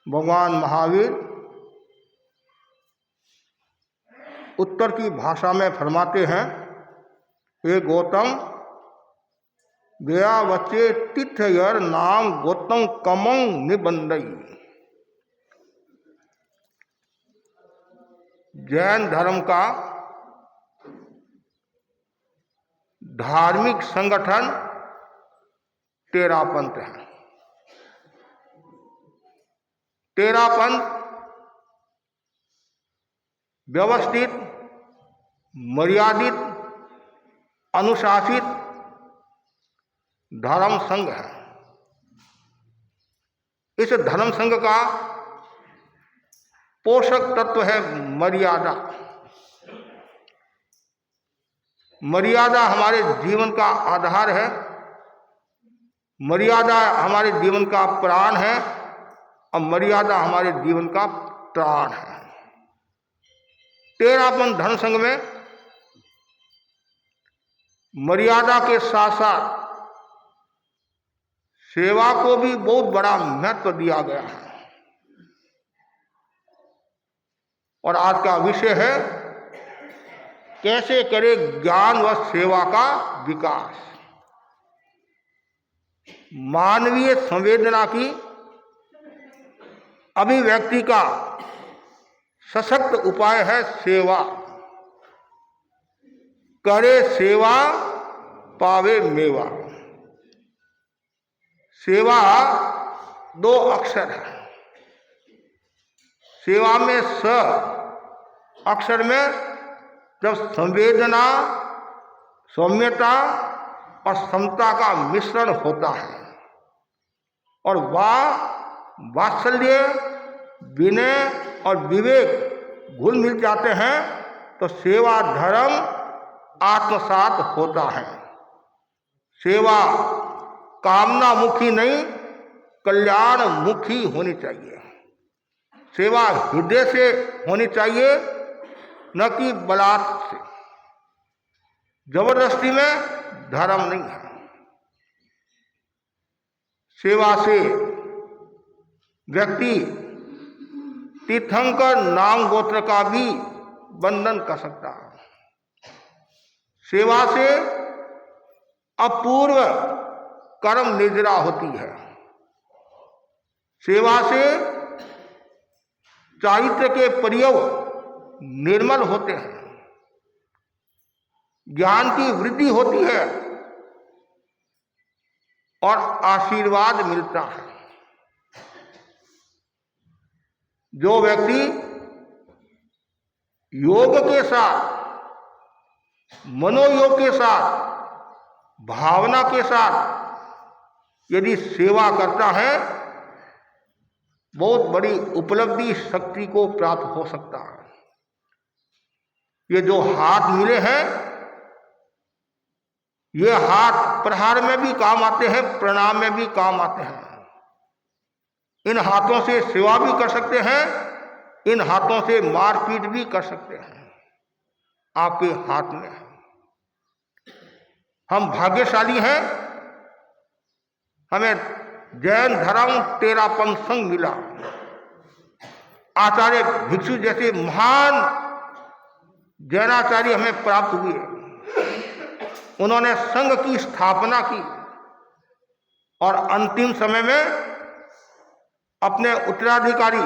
भगवान महावीर उत्तर की भाषा में फरमाते हैं, हे गौतम, व्यया वचे तिथयर नाम गौतम कमं निबंधई। जैन धर्म का धार्मिक संगठन तेरापंथ है। तेरापंथ व्यवस्थित, मर्यादित, अनुशासित धर्म संघ है। इस धर्म संघ का पोषक तत्व है मर्यादा। मर्यादा हमारे जीवन का आधार है। मर्यादा हमारे जीवन का प्राण है और मर्यादा हमारे जीवन का प्राण है। तेरापंथ धर्म संघ में मर्यादा के साथ साथ सेवा को भी बहुत बड़ा महत्व दिया गया है। और आज का विषय है, कैसे करे ज्ञान व सेवा का विकास। मानवीय संवेदना की अभिव्यक्ति का सशक्त उपाय है सेवा। करे सेवा पावे मेवा। सेवा दो अक्षर है। सेवा में स अक्षर में जब संवेदना, सौम्यता और समता का मिश्रण होता है और वात्सल्य, विनय और विवेक घुल मिल जाते हैं तो सेवा धर्म आत्मसात होता है। सेवा कामना मुखी नहीं, कल्याण मुखी होनी चाहिए। सेवा हृदय से होनी चाहिए, न कि बलात् से। जबरदस्ती में धर्म नहीं है। सेवा से व्यक्ति तीर्थंकर नाम गोत्र का भी बंधन कर सकता है। सेवा से अपूर्व कर्म निद्रा होती है। सेवा से चारित्र के प्रयोग निर्मल होते हैं, ज्ञान की वृद्धि होती है और आशीर्वाद मिलता है। जो व्यक्ति योग के साथ, मनोयोग के साथ, भावना के साथ यदि सेवा करता है, बहुत बड़ी उपलब्धि शक्ति को प्राप्त हो सकता है। ये जो हाथ मिले हैं, ये हाथ प्रहार में भी काम आते हैं, प्रणाम में भी काम आते हैं। इन हाथों से सेवा भी कर सकते हैं, इन हाथों से मारपीट भी कर सकते हैं। आपके हाथ में है। हम भाग्यशाली हैं, हमें जैन धर्म तेरापन संघ मिला। आचार्य भिक्षु जैसे महान जैनाचार्य हमें प्राप्त हुए। उन्होंने संघ की स्थापना की और अंतिम समय में अपने उत्तराधिकारी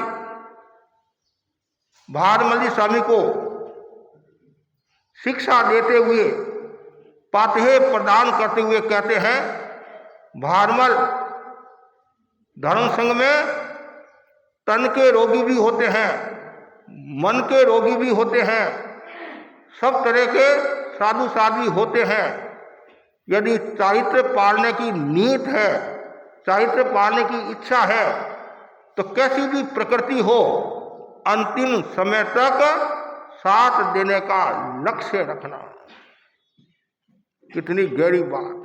भारमल्ली स्वामी को शिक्षा देते हुए, पातेह प्रदान करते हुए कहते हैं, भारमल धर्म संघ में तन के रोगी भी होते हैं, मन के रोगी भी होते हैं, सब तरह के साधु साध्वी होते हैं। यदि चारित्र पालने की नीत है, चारित्र पालने की इच्छा है, तो कैसी भी प्रकृति हो, अंतिम समय तक साथ देने का लक्ष्य रखना। कितनी गहरी बात।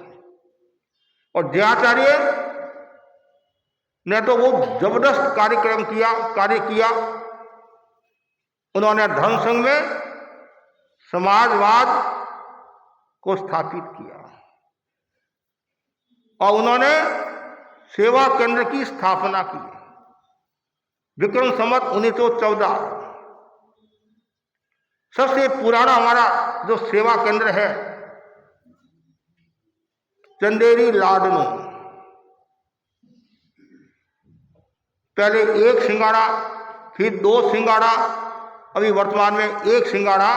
और जयाचार्य ने तो वो जबरदस्त कार्य किया। उन्होंने धर्म संघ में समाजवाद को स्थापित किया और उन्होंने सेवा केंद्र की स्थापना की। विक्रम संवत 1914 सबसे पुराना हमारा जो सेवा केंद्र है, चंदेरी लाडनू। पहले 1 सिंगाड़ा, फिर 2 सिंगाड़ा, अभी वर्तमान में 1 सिंगाड़ा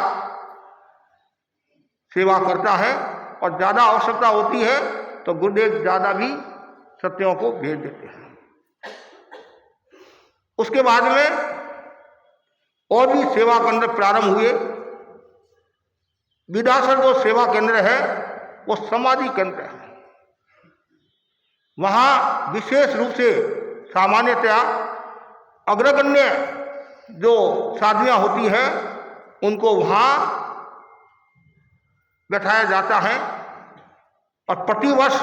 सेवा करता है। और ज्यादा आवश्यकता होती है तो गुरुदेव ज्यादा भी सत्यों को भेज देते हैं। उसके बाद में और भी सेवा केंद्र प्रारंभ हुए। विदासर जो सेवा केंद्र है वो समाधि केंद्र है। वहां विशेष रूप से सामान्यतया अग्रगण्य जो साधवियां होती हैं उनको वहां बैठाया जाता है। और प्रतिवर्ष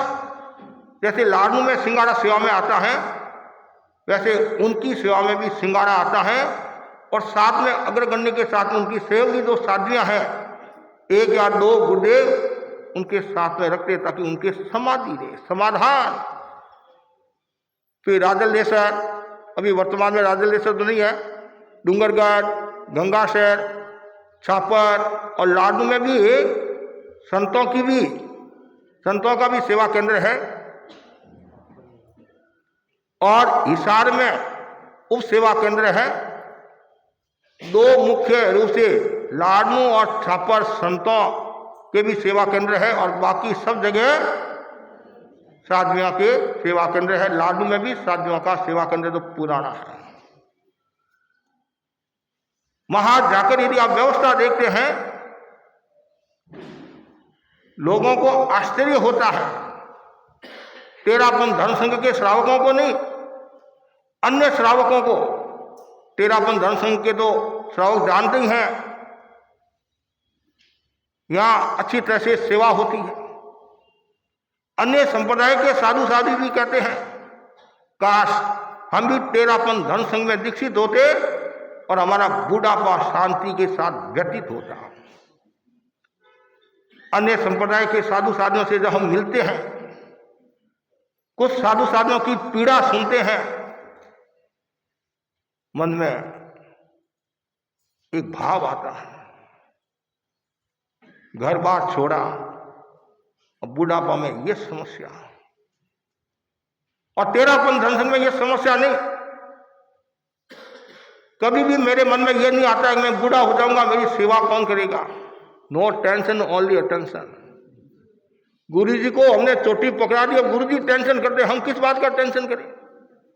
जैसे लाडनू में सिंगाड़ा सेवा में आता है, वैसे उनकी सेवा में भी सिंगाड़ा आता है। और साथ में अग्रगण्य के साथ में उनकी सेवकी जो साधवियां हैं, 1 या 2 गुरुदेव उनके साथ में रखते ताकि उनके समाधि रहे, समाधान। फिर राजलेसर, अभी वर्तमान में राजलेसर तो नहीं है, डूंगरगढ़, गंगाशहर, छापर और लाडनू में भी संतों का भी सेवा केंद्र है। और हिसार में उप सेवा केंद्र है। 2 मुख्य रूप से लाडनू और छापर संतों के भी सेवा केंद्र है और बाकी सब जगह साधवियों के सेवा केंद्र है। लाडनू में भी साधवियों का सेवा केंद्र तो पुराना है। वहां जाकर यदि आप व्यवस्था देखते हैं, लोगों को आश्चर्य होता है। तेरापन धर्म संघ के श्रावकों को नहीं, अन्य श्रावकों को। तेरापन धर्म संघ के तो श्रावक जानते ही हैं, यहां अच्छी तरह से सेवा होती है। अन्य संप्रदाय के साधु साधु भी कहते हैं, काश हम भी तेरापन धर्म संघ में दीक्षित होते और हमारा बुढ़ापा शांति के साथ व्यतीत होता। अन्य संप्रदाय के साधु साधुओं से जब हम मिलते हैं, कुछ साधु साधुओं की पीड़ा सुनते हैं, मन में एक भाव आता है, घर बार छोड़ा और बुढ़ापा में ये समस्या, और तेरापन धनसन में ये समस्या नहीं। कभी भी मेरे मन में ये नहीं आता है कि मैं बूढ़ा हो जाऊंगा, मेरी सेवा कौन करेगा। No tension, only attention. Guru ji को हमने चोटी पकड़ा दी, अब गुरु जी टेंशन करते, हम किस बात का टेंशन करें।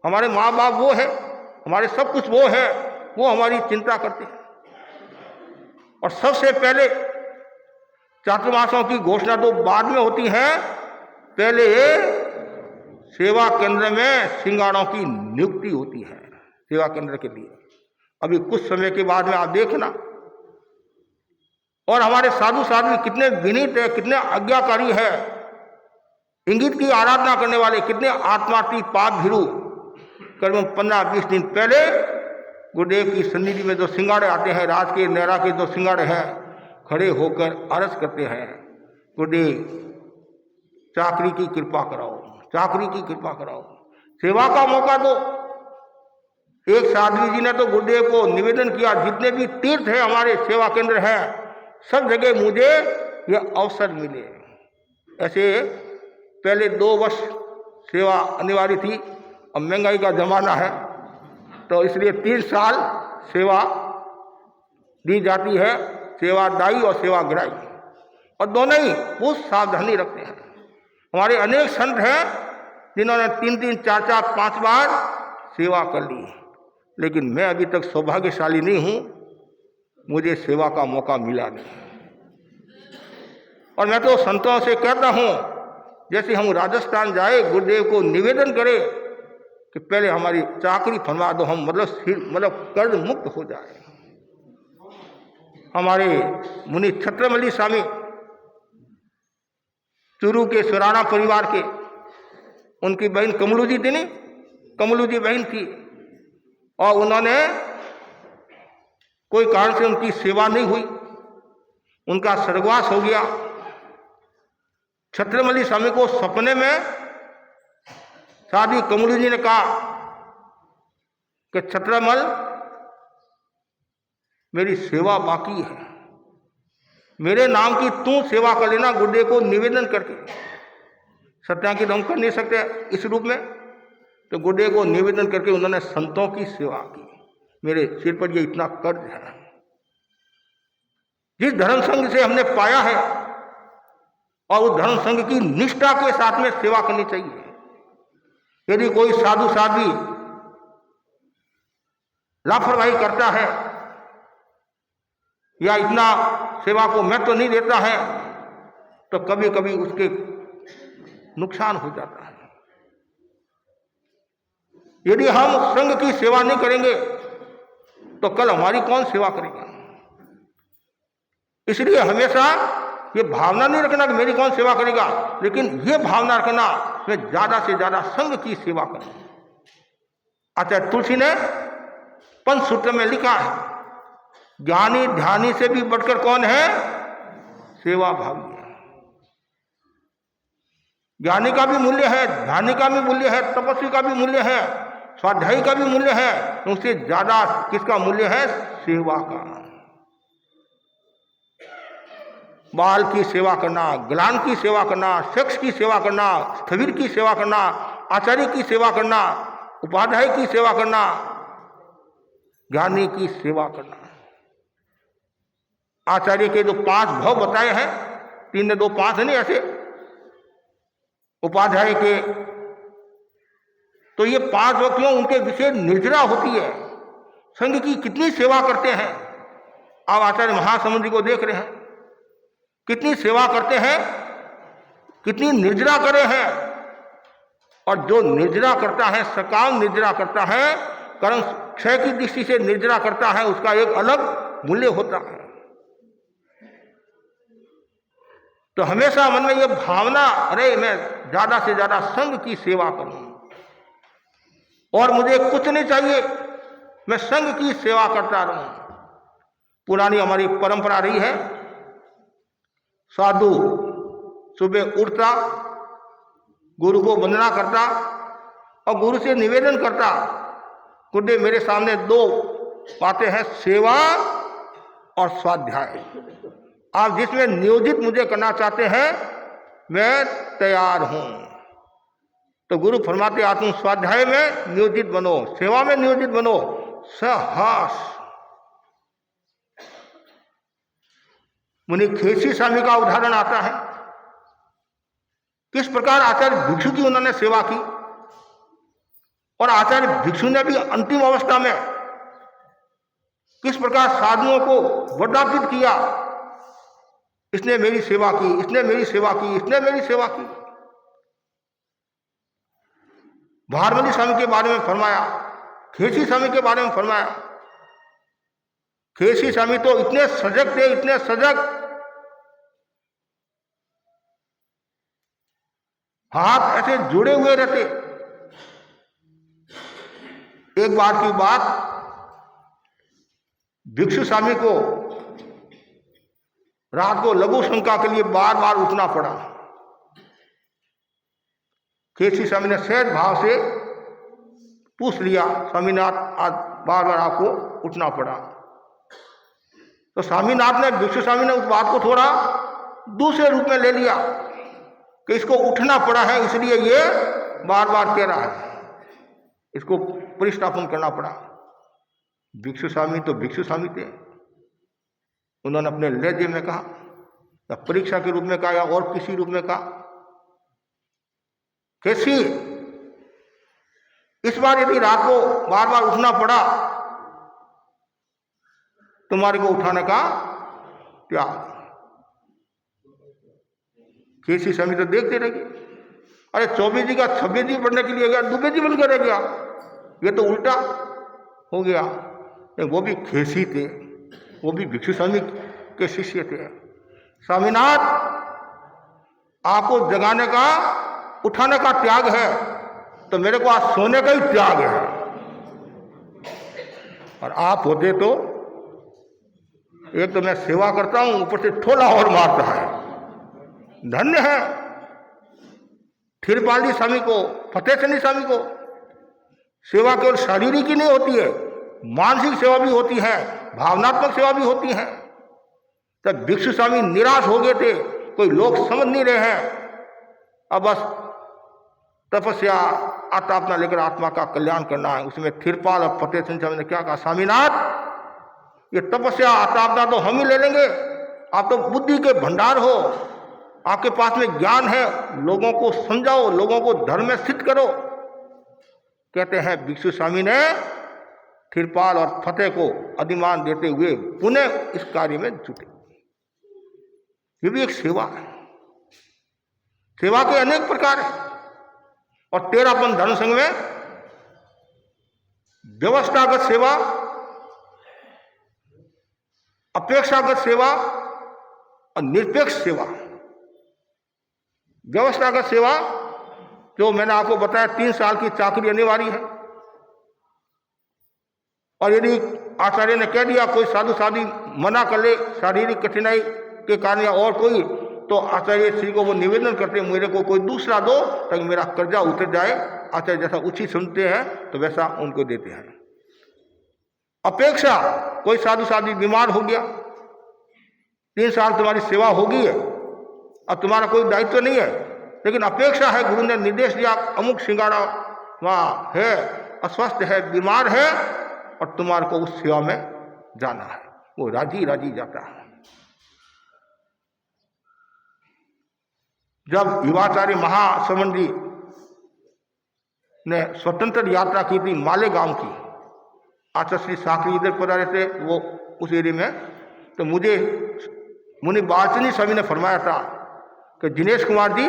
हमारे माँ बाप वो है, हमारे सब कुछ वो है, वो हमारी चिंता करते हैं। और सबसे पहले चातुर्मासों की घोषणा तो बाद में होती है, पहले सेवा केंद्र में सिंगाड़ों की नियुक्ति होती है सेवा केंद्र के लिए। अभी कुछ समय के बाद में आप देखना, और हमारे साधु साध्वी कितने विनीत है, कितने आज्ञाकारी है, इंगित की आराधना करने वाले, कितने आत्मार्थी पाप भीरू। करीब 15-20 दिन पहले गुरुदेव की सन्निधि में जो सिंगाड़े आते हैं, राज के नैरा के जो सिंगाड़े हैं, खड़े होकर अर्ज करते हैं, गुरुदेव चाकरी की कृपा कराओ, चाकरी की कृपा कराओ, सेवा का मौका दो। एक साध्वी जी ने तो गुरुदेव को निवेदन किया, जितने भी तीर्थ है हमारे सेवा केंद्र हैं, सब जगह मुझे यह अवसर मिले। ऐसे पहले 2 वर्ष सेवा अनिवार्य थी, अब महंगाई का जमाना है तो इसलिए 3 साल सेवा दी जाती है, सेवादायी और सेवाग्राही, और दोनों ही बहुत सावधानी रखते हैं। हमारे अनेक संत हैं जिन्होंने 3-3, 4-4, 5 बार सेवा कर ली, लेकिन मैं अभी तक सौभाग्यशाली नहीं हूं, मुझे सेवा का मौका मिला नहीं। और मैं तो संतों से कहता हूं, जैसे हम राजस्थान जाए, गुरुदेव को निवेदन करें कि पहले हमारी चाकरी फरमा दो, हम मतलब कर्ज मुक्त हो जाए। हमारे मुनि छत्रमल्ली स्वामी चूरू के सुराना परिवार के, उनकी बहन कमलू जी थी, नहीं कमलू जी बहन थी, और उन्होंने कोई कारण से उनकी सेवा नहीं हुई, उनका स्वर्गवास हो गया। छत्रमल्ली स्वामी को सपने में साधी कमलू जी ने कहा कि छत्रमल, मेरी सेवा बाकी है, मेरे नाम की तू सेवा कर लेना, गुरुदेव को निवेदन करके। सत्यांकित हम कर नहीं सकते इस रूप में, तो गुरुदेव को निवेदन करके उन्होंने संतों की सेवा की। मेरे सिर पर ये इतना कर्ज है, जिस धर्म संघ से हमने पाया है, और उस धर्म संघ की निष्ठा के साथ में सेवा करनी चाहिए। यदि कोई साधु साध्वी लापरवाही करता है या इतना सेवा को महत्व नहीं देता है, तो कभी कभी उसके नुकसान हो जाता है। यदि हम संघ की सेवा नहीं करेंगे तो कल हमारी कौन सेवा करेगा। इसलिए हमेशा ये भावना नहीं रखना कि मेरी कौन सेवा करेगा, लेकिन ये भावना रखना मैं ज्यादा से ज्यादा संघ की सेवा करूं। आचार्य तुलसी ने पंचसूत्र में लिखा है, ज्ञानी ध्यानी से भी बढ़कर कौन है, सेवा भावी है। ज्ञानी का भी मूल्य है, ध्यानी का भी मूल्य है, तपस्वी का भी मूल्य है, स्वाध्यायी का भी मूल्य है, उससे ज्यादा किसका मूल्य है, सेवा का। बाल की सेवा करना, ग्लान की सेवा करना, शख्स की सेवा करना, स्थविर की सेवा करना, आचार्य की सेवा करना, उपाध्याय की सेवा करना, ज्ञानी की सेवा करना। आचार्य के जो 5 भाव बताए हैं, 3 ने 2 5 है नहीं ऐसे, उपाध्याय के तो ये 5 व्यक्तियों उनके विशेष निर्जरा होती है, संघ की कितनी सेवा करते हैं। आप आचार्य महासमुद्री को देख रहे हैं, कितनी सेवा करते हैं, कितनी निर्जरा करे हैं। और जो निर्जरा करता है, सकाम निर्जरा करता है, कर्म क्षय की दृष्टि से निर्जरा करता है, उसका एक अलग मूल्य होता है। तो हमेशा मन में ये भावना, अरे मैं ज्यादा से ज्यादा संघ की सेवा करूं और मुझे कुछ नहीं चाहिए, मैं संघ की सेवा करता रहूं। पुरानी हमारी परंपरा रही है, साधु सुबह उठता, गुरु को वंदना करता और गुरु से निवेदन करता, गुरुदेव मेरे सामने दो बातें हैं, सेवा और स्वाध्याय। आप जिसमें नियोजित मुझे करना चाहते हैं मैं तैयार हूं। तो गुरु फरमाते आत्म स्वाध्याय में नियोजित बनो, सेवा में नियोजित बनो। सहस मुनि खेसी स्वामी का उदाहरण आता है, किस प्रकार आचार्य भिक्षु की उन्होंने सेवा की और आचार्य भिक्षु ने भी अंतिम अवस्था में किस प्रकार साधुओं को वर्धापित किया, इसने मेरी सेवा की, इसने मेरी सेवा की, इसने मेरी सेवा की। भारमणि स्वामी के बारे में फरमाया, खेसी स्वामी के बारे में फरमाया। खेसी स्वामी तो इतने सजग थे, इतने सजग, हाथ ऐसे जुड़े हुए रहते। एक बार की बात, भिक्षु स्वामी को रात को लघु शंका के लिए बार बार उठना पड़ा। खेसी स्वामी ने सहज भाव से पूछ लिया, स्वामीनाथ आज बार बार आपको उठना पड़ा। तो स्वामीनाथ ने, भिक्षु स्वामी ने उस बात को थोड़ा दूसरे रूप में ले लिया कि इसको उठना पड़ा है इसलिए ये बार बार कह रहा है, इसको परिस्थापन करना पड़ा। भिक्षु स्वामी तो भिक्षु स्वामी थे, उन्होंने अपने लहजे में कहा या परीक्षा के रूप में कहा या और किसी रूप में कहा, कैसी इस बार यदि रात को बार बार उठना पड़ा तुम्हारे को उठाने का त्याग। केसी स्वामी तो देखते रह गए, अरे 24 जी का 26 जी पढ़ने के लिए गया, दुबे जी बनकर रह गया, ये तो उल्टा हो गया। वो भी खेसी थे, वो भी भिक्षु स्वामी के शिष्य थे। स्वामीनाथ आपको जगाने का, उठाने का त्याग है, तो मेरे को आज सोने का ही त्याग है। और आप होते तो एक तो मैं सेवा करता हूं, ऊपर से ठोला और मारता है। धन्य है थिरपाली स्वामी को, फतेहचंदी स्वामी को। सेवा केवल शारीरिक ही नहीं होती है, मानसिक सेवा भी होती है, भावनात्मक सेवा भी होती है। तब भिक्षु स्वामी निराश हो गए थे, कोई लोग समझ नहीं रहे हैं, अब बस तपस्या आत्मा लेकर आत्मा का कल्याण करना है। उसमें थिरपाल और फतेहचंद स्वामी ने क्या कहा, स्वामीनाथ ये तपस्या आत्मा तो हम ही ले लेंगे, आप तो बुद्धि के भंडार हो, आपके पास में ज्ञान है, लोगों को समझाओ, लोगों को धर्म में स्थित करो। कहते हैं भिक्षु स्वामी ने थिरपाल और फतेह को अधिमान देते हुए पुनः इस कार्य में जुटे। ये भी एक सेवा है। सेवा के अनेक प्रकार है। और तेरापन धर्म संघ में व्यवस्थागत सेवा, अपेक्षागत सेवा और निरपेक्ष सेवा। व्यवस्थागत सेवा जो मैंने आपको बताया 3 साल की चाकरी अनिवार्य है, और यदि आचार्य ने कह दिया कोई साधु साधी मना कर ले शारीरिक कठिनाई के कारण या और कोई, तो आचार्य श्री को वो निवेदन करते हैं मेरे को कोई दूसरा दो ताकि मेरा कर्जा उतर जाए। आचार्य जैसा उचित सुनते हैं तो वैसा उनको देते हैं। अपेक्षा, कोई साधु साधी बीमार हो गया, 3 साल तुम्हारी सेवा होगी है, अब तुम्हारा कोई दायित्व नहीं है, लेकिन अपेक्षा है, गुरु ने निर्देश दिया अमुक सिंगाड़ा वहाँ है, अस्वस्थ है, बीमार है, और तुम्हारे को उस सेवा में जाना है, वो राजी राजी जाता है। जब युवाचार्य महाश्रवण जी ने स्वतंत्र यात्रा की थी मालेगांव की, आचार्य श्री साकरी इधर पधारे थे वो उस एरिया में, तो मुझे मुनि बालचंदी स्वामी ने फरमाया था कि दिनेश कुमार जी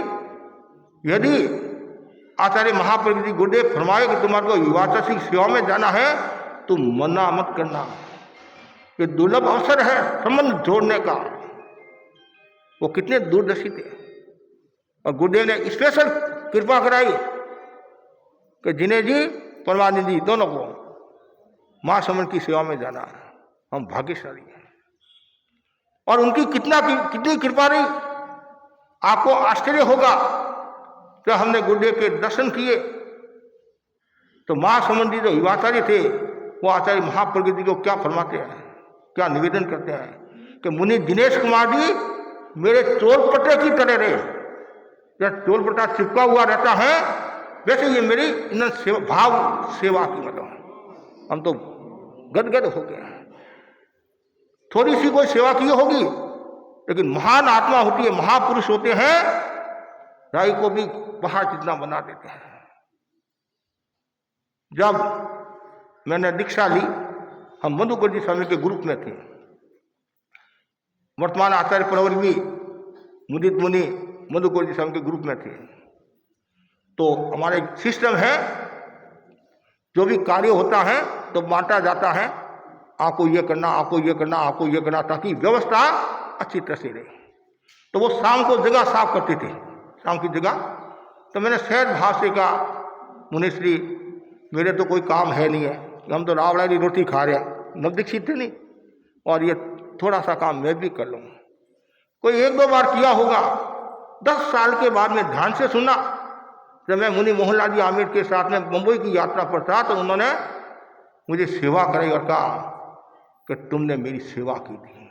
यदि आचार्य महाप्रभु जी गुरुदेव फरमाए कि तुम्हारे को युवाचार्य की सेवा में जाना है तो मना मत करना, ये दुर्लभ अवसर है संबंध जोड़ने का। वो कितने दूरदर्शी थे, और गुरुदेव ने स्पेशल कृपा कराई कि जिन्हें जी परमानंद जी दोनों को महासमन की सेवा में जाना है। हम भाग्यशाली हैं, और उनकी कितनी कृपा रही आपको आश्चर्य होगा कि हमने गुरुदेव के दर्शन किए तो महासमुंदी जो युवाचार्य थे वो आचार्य महाप्रगति को क्या फरमाते हैं, क्या निवेदन करते हैं कि मुनि दिनेश कुमार जी मेरे चोरपटे की तरह रहे। जब चोरपटा चिपका हुआ रहता है वैसे ये मेरी इन सेवा भाव सेवा की, मतलब हम तो गदगद हो गए हैं। थोड़ी सी कोई सेवा की होगी लेकिन महान आत्मा होती है, महापुरुष होते हैं, राई को भी पहाड़ जितना बना देते हैं। जब मैंने दीक्षा ली हम मधुकर जी स्वामी के ग्रुप में थे, वर्तमान आचार्य प्रवर्गी मुदित मुनि मधुकर जी स्वामी के ग्रुप में थे। तो हमारा एक सिस्टम है, जो भी कार्य होता है तो बांटा जाता है, आपको ये करना, आपको ये करना, आपको ये करना, ताकि व्यवस्था अच्छी तरह से रहे। तो वो शाम को जगह साफ करते थे, शाम की जगह। तो मैंने सहज भाव से कहा मुनिश्री मेरे तो कोई काम है नहीं है, हम तो रावड़ा की रोटी खा रहे हैं, नवदीक्षित थे नहीं, और ये थोड़ा सा काम मैं भी कर लूँगा। कोई एक दो बार किया होगा। 10 साल के बाद में ध्यान से सुना, जब मैं मुनि मोहनलाल जी आमिर के साथ में मुंबई की यात्रा पर था तो उन्होंने मुझे सेवा कराई और कहा कि तुमने मेरी सेवा की थी,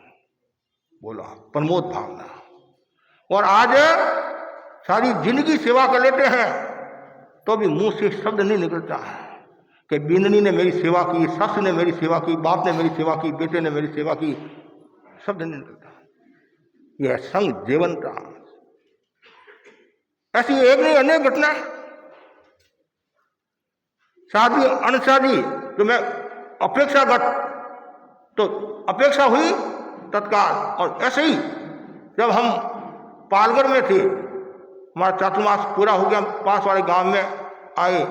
बोला प्रमोद भावना। और आज सारी जिंदगी सेवा कर लेते हैं तो भी मुंह से शब्द नहीं निकलता है कि बिननी ने मेरी सेवा की, सास ने मेरी सेवा की, बाप ने मेरी सेवा की, बेटे ने मेरी सेवा की, शब्द नहीं निकलता। यह संग जीवनता। ऐसी एक नहीं अनेक घटना है। शादी अनशादी जो मैं अपेक्षागत तो अपेक्षा हुई तत्काल। और ऐसे ही जब हम पालगढ़ में थे, हमारा चातुर्मास पूरा हो गया, पास वाले गांव में आए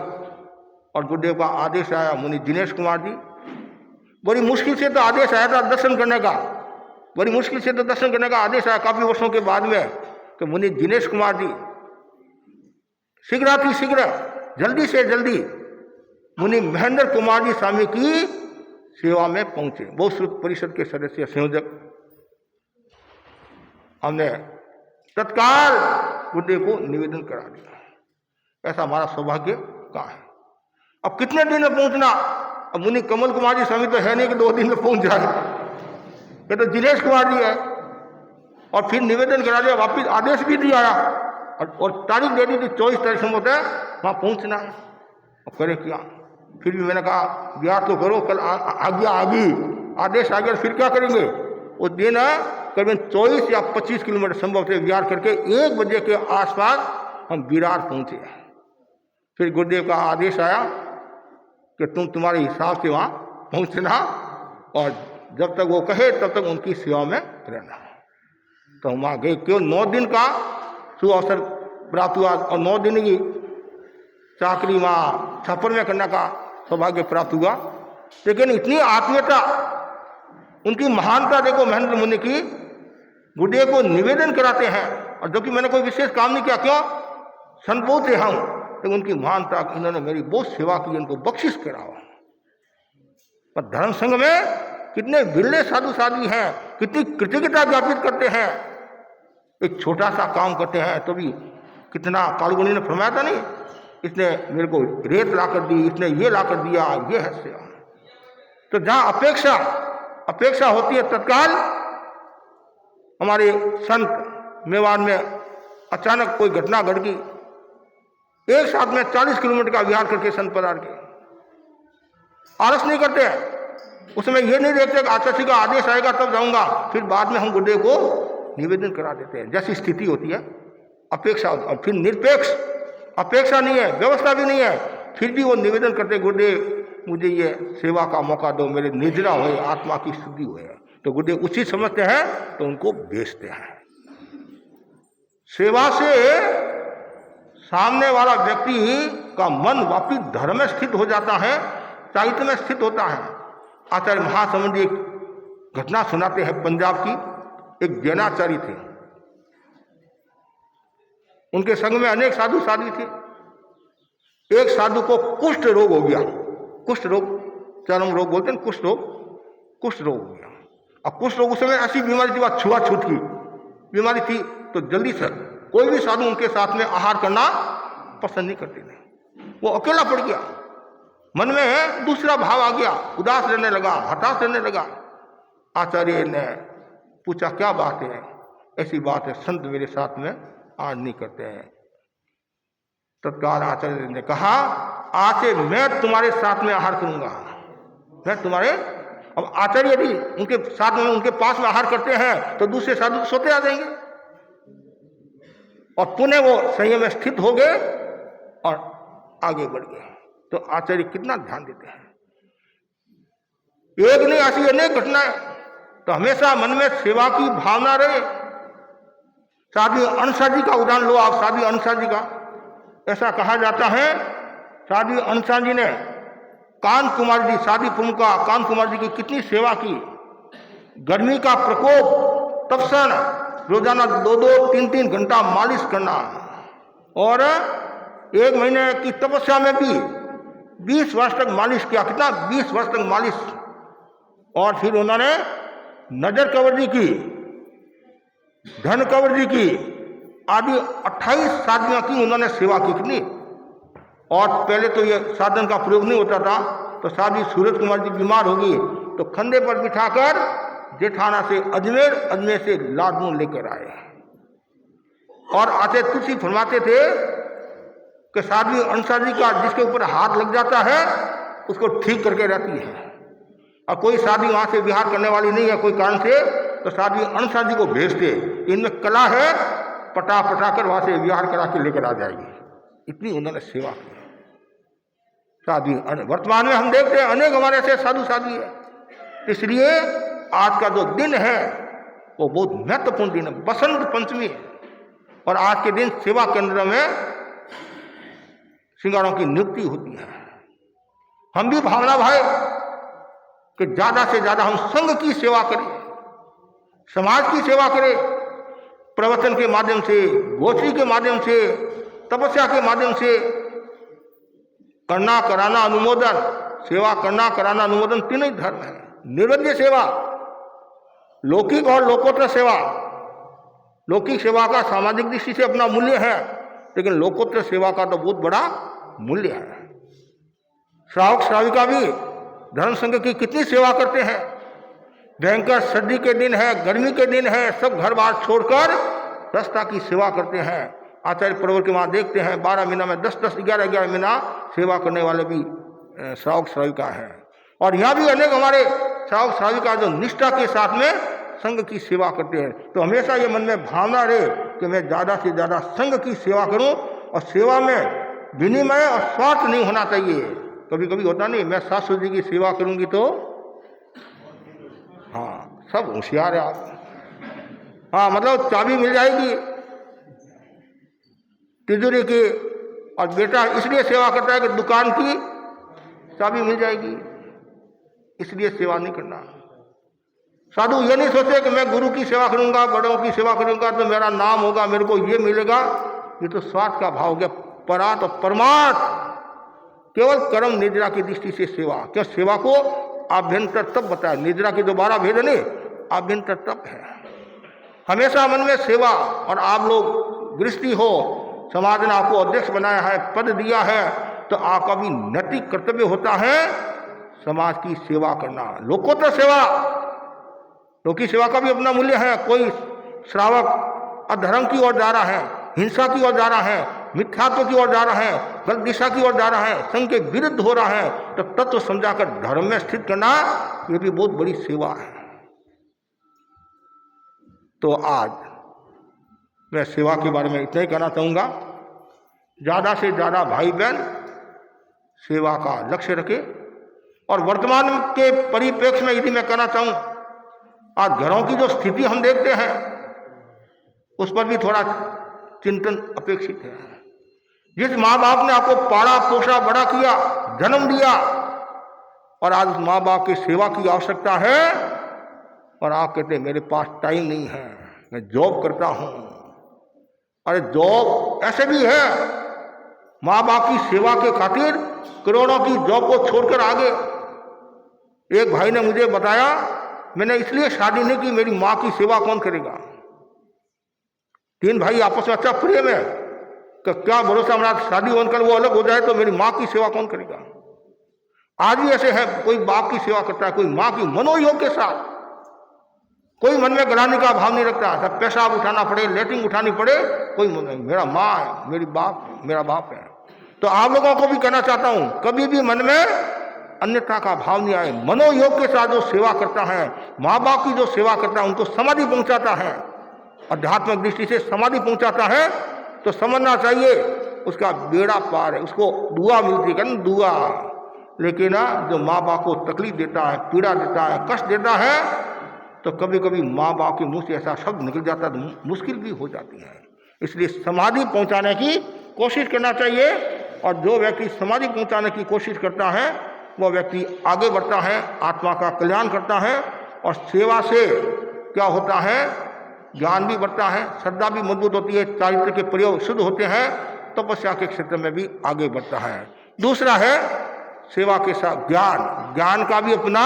और गुरुदेव का आदेश आया, मुनि दिनेश कुमार जी। बड़ी मुश्किल से तो आदेश आया था दर्शन करने का, बड़ी मुश्किल से तो दर्शन करने का आदेश आया काफी वर्षों के बाद में कि मुनि दिनेश कुमार जी शीघ्र जल्दी से जल्दी मुनि महेंद्र कुमार जी स्वामी की सेवा में पहुंचे। बहुत परिषद के सदस्य संयोजक हमने तत्काल गुरुदेव को निवेदन करा दिया। ऐसा हमारा सौभाग्य कहाँ है। अब कितने दिन में पहुंचना, अब मुनि कमल कुमार जी स्वामी तो है नहीं कि 2 दिन में पहुंच जाए, ये तो दिनेश कुमार जी है। और फिर निवेदन करा दिया, वापिस आदेश भी दिया और तारीख दे दी थी 24 तारीख से होता है वहां पहुंचना है। और करे क्या, फिर भी मैंने कहा बिहार तो करो, कल आज्ञा आ गई, आदेश आ गया, फिर क्या करेंगे। वो दिन करीबन 24 या 25 किलोमीटर संभव से विहार करके 1 बजे के आसपास हम विरार पहुंचे। फिर गुरुदेव का आदेश आया कि तुम तुम्हारे हिसाब से वहां पहुंचना और जब तक वो कहे तब तक उनकी सेवा में रहना। तो हम वहां गए। केवल 9 दिन का शुभ अवसर प्राप्त हुआ और 9 दिन की चाकरी वहाँ छप्पर में करने का सौभाग्य प्राप्त हुआ। लेकिन इतनी आत्मीयता, उनकी महानता देखो महेंद्र मुनि की, गुरुदेव को निवेदन कराते हैं और जबकि मैंने कोई विशेष काम नहीं किया, क्यों संतोष थे हम, तो उनकी महानता, इन्होंने मेरी बहुत सेवा की, उनको बख्शिश करा। पर धर्म संघ में कितने बिरले साधु साध्वी हैं, कितनी कृतज्ञता ज्ञापित करते हैं। एक छोटा सा काम करते हैं तो भी कितना, कालगुनी ने फरमाया था नहीं, इसने मेरे को रेत ला कर दी, इसने ये ला कर दिया, ये है सेवा। तो जहां अपेक्षा होती है तत्काल। हमारे संत मेवाड़ में अचानक कोई घटना घट गई, एक साथ में 40 किलोमीटर का विहार करके संत पधार के, आलस नहीं करते हैं। उसमें ये नहीं देखते कि आचार्य जी का आदेश आएगा तब जाऊंगा, फिर बाद में हम गुरुदेव को निवेदन करा देते हैं। जैसी स्थिति होती है अपेक्षा, और फिर निरपेक्ष, अपेक्षा नहीं है, व्यवस्था भी नहीं है, फिर भी वो निवेदन करते गुरुदेव मुझे ये सेवा का मौका दो, मेरे निद्रा होए, आत्मा की शुद्धि होए। तो गुरुदेव उचित समझते हैं तो उनको भेजते हैं। सेवा से सामने वाला व्यक्ति का मन वापिस धर्म में स्थित हो जाता है, साहित्य में स्थित होता है। आचार्य महासमुंदी एक घटना सुनाते हैं पंजाब की। एक जैनाचार्य थे, उनके संग में अनेक साधु साध्वी थे। एक साधु को कुष्ठ रोग हो गया, कुष्ठ रोग, चरम रोग बोलते हैं, कुष्ठ रोग हो गया। अब कुष्ठ रोग उस समय ऐसी बीमारी थी, छुआछूत की बीमारी थी, तो जल्दी से कोई भी साधु उनके साथ में आहार करना पसंद नहीं करते थे। वो अकेला पड़ गया, मन में दूसरा भाव आ गया, उदास रहने लगा, हताश रहने लगा। आचार्य ने पूछा क्या बात है? ऐसी बात है संत मेरे साथ में आज नहीं करते हैं। तत्काल आचार्य ने कहा आज से मैं तुम्हारे साथ में आहार करूंगा, मैं तुम्हारे। अब आचार्य यदि उनके साथ में उनके पास में आहार करते हैं तो दूसरे साधु सोते आ जाएंगे और पुनः वो संयम में स्थित हो गए और आगे बढ़ गए। तो आचार्य कितना ध्यान देते हैं। एक नहीं ऐसी अनेक घटनाएं। तो हमेशा मन में सेवा की भावना रहे। साध्वी अनसा जी का उदाहरण लो आप, साध्वी अनसा जी का। ऐसा कहा जाता है साध्वी अनसा जी ने कान कुमार जी, साध्वी प्रमुखा कान कुमार जी की कितनी सेवा की। गर्मी का प्रकोप, तपसन, रोजाना 2-3 घंटा मालिश करना और 1 महीने की तपस्या में भी 20 वर्ष तक मालिश किया। कितना? 20 वर्ष तक मालिश। और फिर उन्होंने नजर कवरजी की, धन कवरजी की आदि 28 साधना की उन्होंने सेवा की। कितनी? और पहले तो ये साधन का प्रयोग नहीं होता था। तो साध्वी सूरज कुमार जी बीमार होगी तो कंधे पर बिठाकर जेठाना से अजमेर, अजमेर से लाडमू लेकर आए। और आचार्य तुलसी फरमाते थे कि साध्वी अनसा जी का जिसके ऊपर हाथ लग जाता है उसको ठीक करके रहती है। और कोई साध्वी वहां से विहार करने वाली नहीं है कोई कारण से, तो साध्वी अनसा जी को भेजते। इनमें कला है, पटा कर वहां से विहार करा के लेकर आ जाएगी। इतनी उन्होंने सेवा की साध्वी। वर्तमान में हम देखते हैं अनेक हमारे ऐसे साधु साध्वी है। इसलिए आज का जो दिन है वो बहुत महत्वपूर्ण दिन है, बसंत पंचमी है। और आज के दिन सेवा केंद्र में सिंगारों की नियुक्ति होती है। हम भी भावना भाई कि ज्यादा से ज्यादा हम संघ की सेवा करें, समाज की सेवा करें, प्रवचन के माध्यम से, गोष्ठी के माध्यम से, तपस्या के माध्यम से। करना कराना अनुमोदन, सेवा करना कराना अनुमोदन तीनों ही धर्म है। निर्वध्य सेवा, लौकिक और लोकोत्तर सेवा। लौकिक सेवा का सामाजिक दृष्टि से अपना मूल्य है, लेकिन लोकोत्तर सेवा का तो बहुत बड़ा मूल्य है। श्रावक श्राविका भी धर्म संघ की कितनी सेवा करते हैं। भयंकर सर्दी के दिन है, गर्मी के दिन है, सब घर बार छोड़कर रस्ता की सेवा करते हैं। आचार्य पर्व के वहाँ देखते हैं 12 महीना में 10-10, 11-11 महीना सेवा करने वाले भी श्रावक श्राविका हैं। और यहाँ भी अनेक हमारे श्रावक श्राविका जो निष्ठा के साथ में संघ की सेवा करते हैं। तो हमेशा ये मन में भावना रहे कि मैं ज़्यादा से ज़्यादा संघ की सेवा करूं। और सेवा में विनिमय और स्वार्थ नहीं होना चाहिए। कभी कभी होता नहीं, मैं सासू जी की सेवा करूंगी तो हाँ सब होशियार है आप, हाँ मतलब चाबी मिल जाएगी तिजोरी की, और बेटा इसलिए सेवा करता है कि दुकान की चाबी मिल जाएगी, इसलिए सेवा नहीं करना। साधु ये नहीं सोचे कि मैं गुरु की सेवा करूंगा, बड़ों की सेवा करूंगा तो मेरा नाम होगा, मेरे को ये मिलेगा। ये तो स्वार्थ का भाव हो गया। परात और परमार्थ केवल कर्म निद्रा की दृष्टि से सेवा। क्या सेवा को आभ्यंतर तप बताया, निद्रा की दोबारा भेद नहीं, आभ्यंतर तप है। हमेशा मन में सेवा। और आप लोग गृहस्थी हो, समाज ने आपको अध्यक्ष बनाया है, पद दिया है, तो आपका भी नैतिक कर्तव्य होता है समाज की सेवा करना। लोकोत्तर सेवा, लोकी सेवा का भी अपना मूल्य है। कोई श्रावक अधर्म की ओर जा रहा है, हिंसा की ओर जा रहा है, मिथ्यात्व की ओर जा रहा है, गलत दिशा की ओर जा रहा है, संघ के विरुद्ध हो रहा है, तो तत्व समझाकर धर्म में स्थित करना ये भी बहुत बड़ी सेवा है। तो आज मैं सेवा के बारे में इतना ही कहना चाहूँगा। ज़्यादा से ज़्यादा भाई बहन सेवा का लक्ष्य रखें। और वर्तमान के परिप्रेक्ष्य में यदि मैं कहना चाहूँ, आज घरों की जो स्थिति हम देखते हैं उस पर भी थोड़ा चिंतन अपेक्षित है। जिस माँ बाप ने आपको पाला पोषा बड़ा किया, जन्म दिया, और आज उस माँ बाप की सेवा की आवश्यकता है, और आप कहते हैं मेरे पास टाइम नहीं है, मैं जॉब करता हूँ। अरे जॉब ऐसे भी है, माँ बाप की सेवा के खातिर करोड़ों की जॉब को छोड़कर आगे। एक भाई ने मुझे बताया, मैंने इसलिए शादी नहीं की, मेरी माँ की सेवा कौन करेगा। तीन भाई आपस में अच्छा प्रेम है कि क्या भरोसा, हमारा शादी होकर वो अलग हो जाए तो मेरी माँ की सेवा कौन करेगा। आज भी ऐसे है, कोई बाप की सेवा करता है, कोई माँ की मनोयोग के साथ, कोई मन में गलाने का भाव नहीं रखता। सब पेशाब उठाना पड़े, लेटरिन उठानी पड़े, कोई मेरा माँ है, मेरा बाप है। तो आप लोगों को भी कहना चाहता हूं, कभी भी मन में अन्यथा का भाव नहीं आए। मनोयोग के साथ जो सेवा करता है, माँ बाप की जो सेवा करता है, उनको समाधि पहुंचाता है, आध्यात्मिक दृष्टि से समाधि पहुंचाता है, तो समझना चाहिए उसका बेड़ा पार है, उसको दुआ मिलती है ना, दुआ। लेकिन जो माँ बाप को तकलीफ देता है, पीड़ा देता है, कष्ट देता है, तो कभी कभी माँ बाप के मुंह से ऐसा शब्द निकल जाता है तो मुश्किल भी हो जाती है। इसलिए समाधि पहुंचाने की कोशिश करना चाहिए, और जो व्यक्ति समाधि पहुंचाने की कोशिश करता है वो व्यक्ति आगे बढ़ता है, आत्मा का कल्याण करता है। और सेवा से क्या होता है, ज्ञान भी बढ़ता है, श्रद्धा भी मजबूत होती है, चारित्र के प्रयोग शुद्ध होते हैं, तपस्या के क्षेत्र में भी आगे बढ़ता है। दूसरा है सेवा के साथ ज्ञान का भी अपना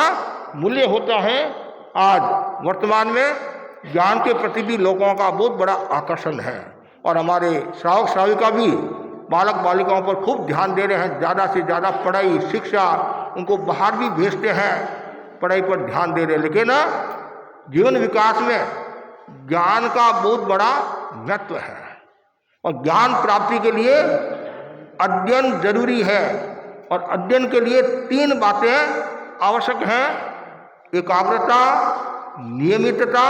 मूल्य होता है। आज वर्तमान में ज्ञान के प्रति भी लोगों का बहुत बड़ा आकर्षण है, और हमारे श्रावक श्राविका भी बालक बालिकाओं पर खूब ध्यान दे रहे हैं। ज़्यादा से ज़्यादा पढ़ाई शिक्षा, उनको बाहर भी भेजते हैं, पढ़ाई पर ध्यान दे रहे हैं। लेकिन जीवन विकास में ज्ञान का बहुत बड़ा महत्व है, और ज्ञान प्राप्ति के लिए अध्ययन जरूरी है। और अध्ययन के लिए तीन बातें आवश्यक हैं: एकाग्रता, नियमितता,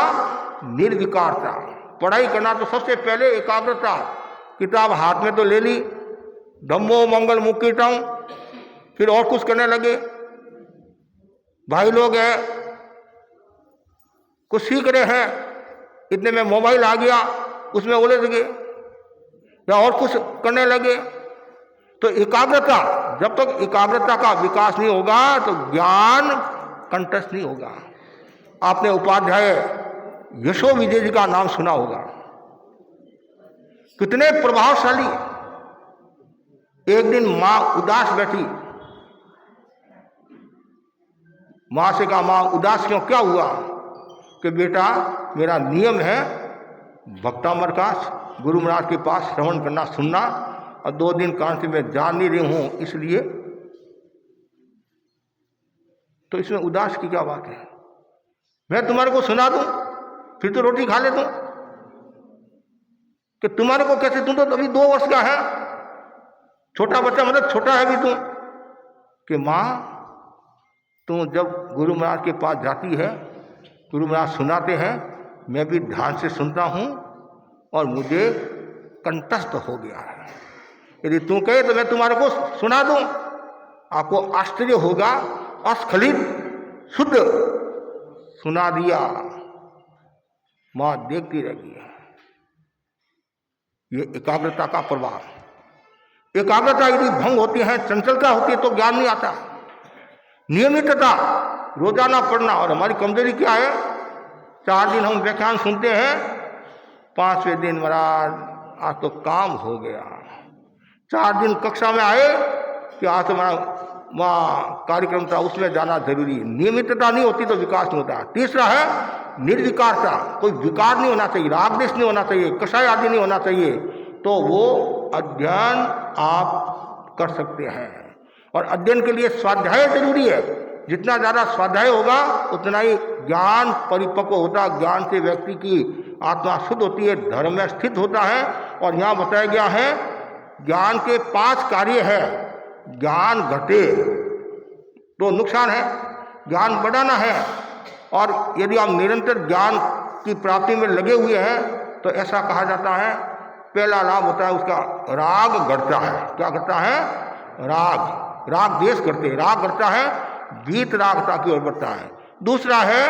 निर्विकारता। पढ़ाई करना तो सबसे पहले एकाग्रता, किताब हाथ में तो ले ली, धम्मो मंगल मुक्तिटम, फिर और कुछ करने लगे। भाई लोग हैं, कुछ सीख रहे हैं, इतने में मोबाइल आ गया, उसमें उलझ गए, या और कुछ करने लगे। तो एकाग्रता, जब तक एकाग्रता का विकास नहीं होगा तो ज्ञान कंठस्थ नहीं होगा। आपने उपाध्याय यशो विजय जी का नाम सुना होगा, कितने प्रभावशाली। एक दिन मां उदास बैठी, मां से कहा, मां उदास क्यों, क्या हुआ? कि बेटा मेरा नियम है भक्तामर का गुरु महाराज के पास श्रवण करना, सुनना, और 2 दिन कान से मैं जा नहीं रही हूं, इसलिए। तो इसमें उदास की क्या बात है? मैं तुम्हारे को सुना दूं, फिर तो रोटी खा ले दूं, कि तुम्हारे को कैसे? तुम तो अभी 2 वर्ष का है, छोटा बच्चा, मतलब छोटा है भी तुम। कि माँ, तुम जब गुरु महाराज के पास जाती है, गुरु महाराज सुनाते हैं, मैं भी ध्यान से सुनता हूं, और मुझे कंठस्थ हो गया है। यदि तुम कहे तो मैं तुम्हारे को सुना दूं, आपको आश्चर्य होगा, अस्खलित शुद्ध सुना दिया। मां देखती रह गई। ये एकाग्रता का प्रभाव। एकाग्रता यदि भंग होती है, चंचलता होती है, तो ज्ञान नहीं आता। नियमितता, रोजाना पढ़ना। और हमारी कमजोरी क्या है? 4 दिन हम व्याख्यान सुनते हैं, 5वें दिन महाराज आज तो काम हो गया। 4 दिन कक्षा में आए कि आज तो हमारा वहाँ कार्यक्रम था, उसमें जाना जरूरी। नियमितता नहीं होती तो विकास नहीं होता। तीसरा है निर्विकारता, कोई विकार नहीं होना चाहिए, राग द्वेष नहीं होना चाहिए, कषाय आदि नहीं होना चाहिए, तो वो अध्ययन आप कर सकते हैं। और अध्ययन के लिए स्वाध्याय जरूरी है। जितना ज़्यादा स्वाध्याय होगा उतना ही ज्ञान परिपक्व होता है, ज्ञान से व्यक्ति की आत्मा शुद्ध होती है, धर्म में स्थित होता है। और यहाँ बताया गया है ज्ञान के 5 कार्य है। ज्ञान घटे तो नुकसान है, ज्ञान बढ़ाना है। और यदि आप निरंतर ज्ञान की प्राप्ति में लगे हुए हैं तो ऐसा कहा जाता है, पहला लाभ होता है उसका, राग घटता है। क्या घटता है? राग द्वेष घटते, राग घटता है, वीत रागता की ओर बढ़ता है। दूसरा है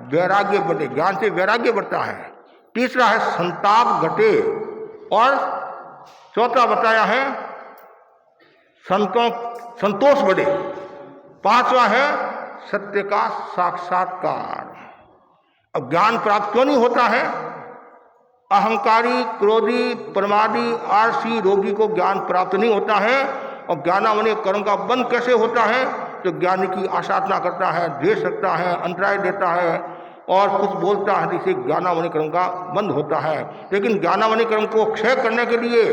वैराग्य बढ़े, ज्ञान से वैराग्य बढ़ता है। तीसरा है संताप घटे। और चौथा बताया है संतोष बढ़े। 5वां है सत्य का साक्षात्कार। अब ज्ञान प्राप्त क्यों नहीं होता है? अहंकारी, क्रोधी, प्रमादी, आलसी रोगी को ज्ञान प्राप्त नहीं होता है। और ज्ञानावनी कर्म का बंध कैसे होता है? तो ज्ञानी की आसाधना करता है, द्वेष रखता है, अंतराय देता है, और कुछ बोलता है, जिससे ज्ञानावनी क्रम का बंद होता है। लेकिन ज्ञानावनी क्रम को क्षय करने के लिए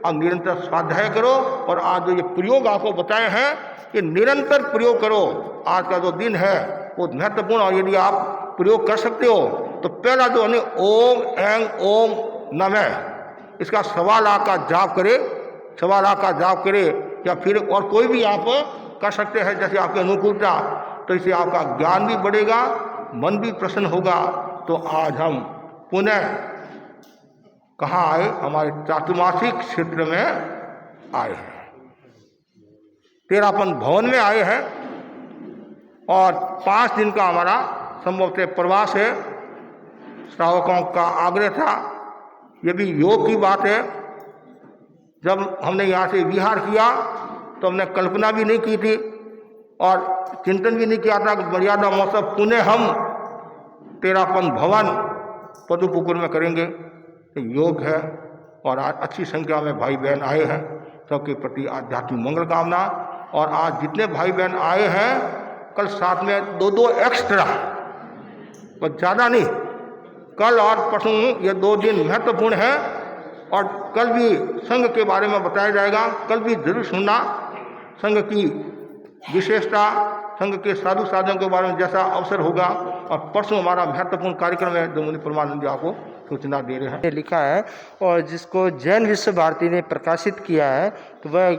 आप निरंतर स्वाध्याय करो। और आज जो ये प्रयोग आपको बताए हैं, ये निरंतर प्रयोग करो। आज का जो दिन है वो महत्वपूर्ण, और यदि आप प्रयोग कर सकते हो तो पहला जो है ओम ऐं ओम नमः, इसका 1.25 लाख का जाप करे, 1.25 लाख का जाप करे, या फिर और कोई भी आप कर सकते हैं जैसे आपकी अनुकूलता। तो इससे आपका ज्ञान भी बढ़ेगा, मन भी प्रसन्न होगा। तो आज हम पुनः कहाँ आए? हमारे चातुर्मासिक क्षेत्र में आए हैं, तेरापन भवन में आए हैं। और 5 दिन का हमारा संभवतः प्रवास है। श्रावकों का आग्रह था, ये भी योग की बात है। जब हमने यहाँ से विहार किया तो हमने कल्पना भी नहीं की थी और चिंतन भी नहीं किया था कि मर्यादा महोत्सव पुनः हम तेरापन भवन पदुपुकुर में करेंगे। योग है और आज अच्छी संख्या में भाई बहन आए हैं। सबके प्रति आध्यात्मिक मंगल कामना। और आज जितने भाई बहन आए हैं, कल साथ में 2 एक्स्ट्रा, बस ज़्यादा नहीं, कल और परसों ये 2 दिन महत्वपूर्ण है। और कल भी संघ के बारे में बताया जाएगा। कल भी जरूर सुनना संघ की विशेषता, संघ के साधु साधुओं के बारे में जैसा अवसर होगा। और परसों हमारा महत्वपूर्ण कार्यक्रम है जो मुनि परमानंद जी आपको सूचना दे रहे हैं। लिखा है और जिसको जैन विश्व भारती ने प्रकाशित किया है, तो वह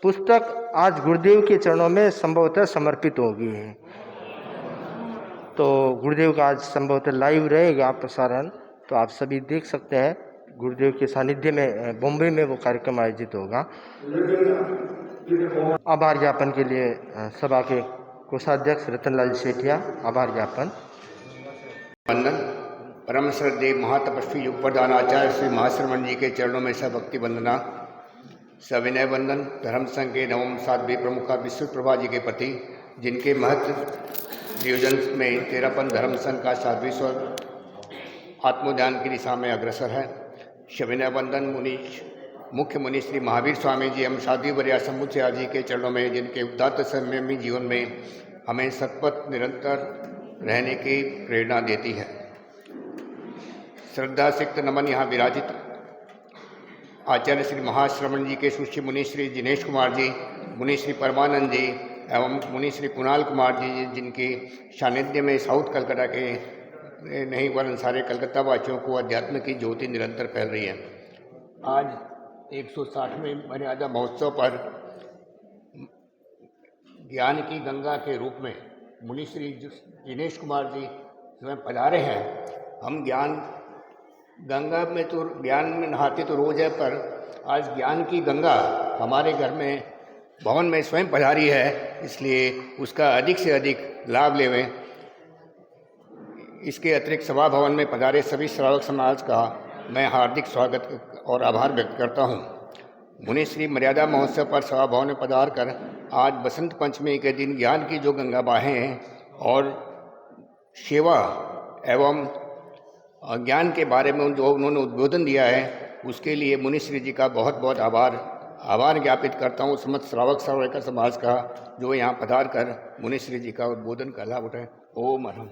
पुस्तक आज गुरुदेव के चरणों में संभवतः समर्पित होगी। तो गुरुदेव का आज संभवतः लाइव रहेगा प्रसारण, तो आप सभी देख सकते हैं। गुरुदेव के सानिध्य में बॉम्बे में वो कार्यक्रम आयोजित होगा। आभार ज्ञापन के लिए सभा के कोषाध्यक्ष रतनलाल सेठिया, आभार ज्ञापन। वंदन परम श्रद्धेय महातपस्वी युग प्रधानाचार्य श्री महाश्रमण जी के चरणों में सभक्ति वंदना, सविनय वंदन धर्म संघ के नवम साध्वी प्रमुखा विश्व प्रभा जी के प्रति, जिनके महत्व नियोजन में तेरापन धर्म संघ का 7वीं स्वर आत्मोद्यान की दिशा में अग्रसर है। सविनय वंदन मुख्य मुनि श्री महावीर स्वामी जी एवं साध्वी वर्या समुचया जी के चरणों में, जिनके उदात्त संयमी जीवन में हमें सतपथ निरंतर रहने की प्रेरणा देती है। श्रद्धा सिक्त नमन यहाँ विराजित आचार्य श्री महाश्रमण जी के शिष्य मुनि श्री जिनेश कुमार जी, मुनि श्री परमानंद जी एवं मुनि श्री कुणाल कुमार जी, जिनके सानिध्य में साउथ कलकत्ता के नहीं वरन सारे कलकत्ता वासियों को अध्यात्म की ज्योति निरंतर फैल रही है। आज 160वें मर्यादा महोत्सव पर ज्ञान की गंगा के रूप में मुनि श्री जिनेश कुमार जी स्वयं पधारे हैं। हम ज्ञान गंगा में तो ज्ञान में नहाते तो रोज है, पर आज ज्ञान की गंगा हमारे घर में भवन में स्वयं पधारी है, इसलिए उसका अधिक से अधिक लाभ लेवें। इसके अतिरिक्त सभा भवन में पधारे सभी श्रावक समाज का मैं हार्दिक स्वागत और आभार व्यक्त करता हूँ। मुनि श्री मर्यादा महोत्सव पर सभा भवन में पधार कर आज बसंत पंचमी के दिन ज्ञान की जो गंगा बहें हैं और सेवा एवं ज्ञान के बारे में जो उन्होंने उद्बोधन दिया है, उसके लिए मुनि श्री जी का बहुत बहुत आभार ज्ञापित करता हूँ समस्त श्रावक श्राविका समाज का, जो यहाँ पधार कर मुनि श्री जी का उद्बोधन का लाभ उठाए। ओम अरहम।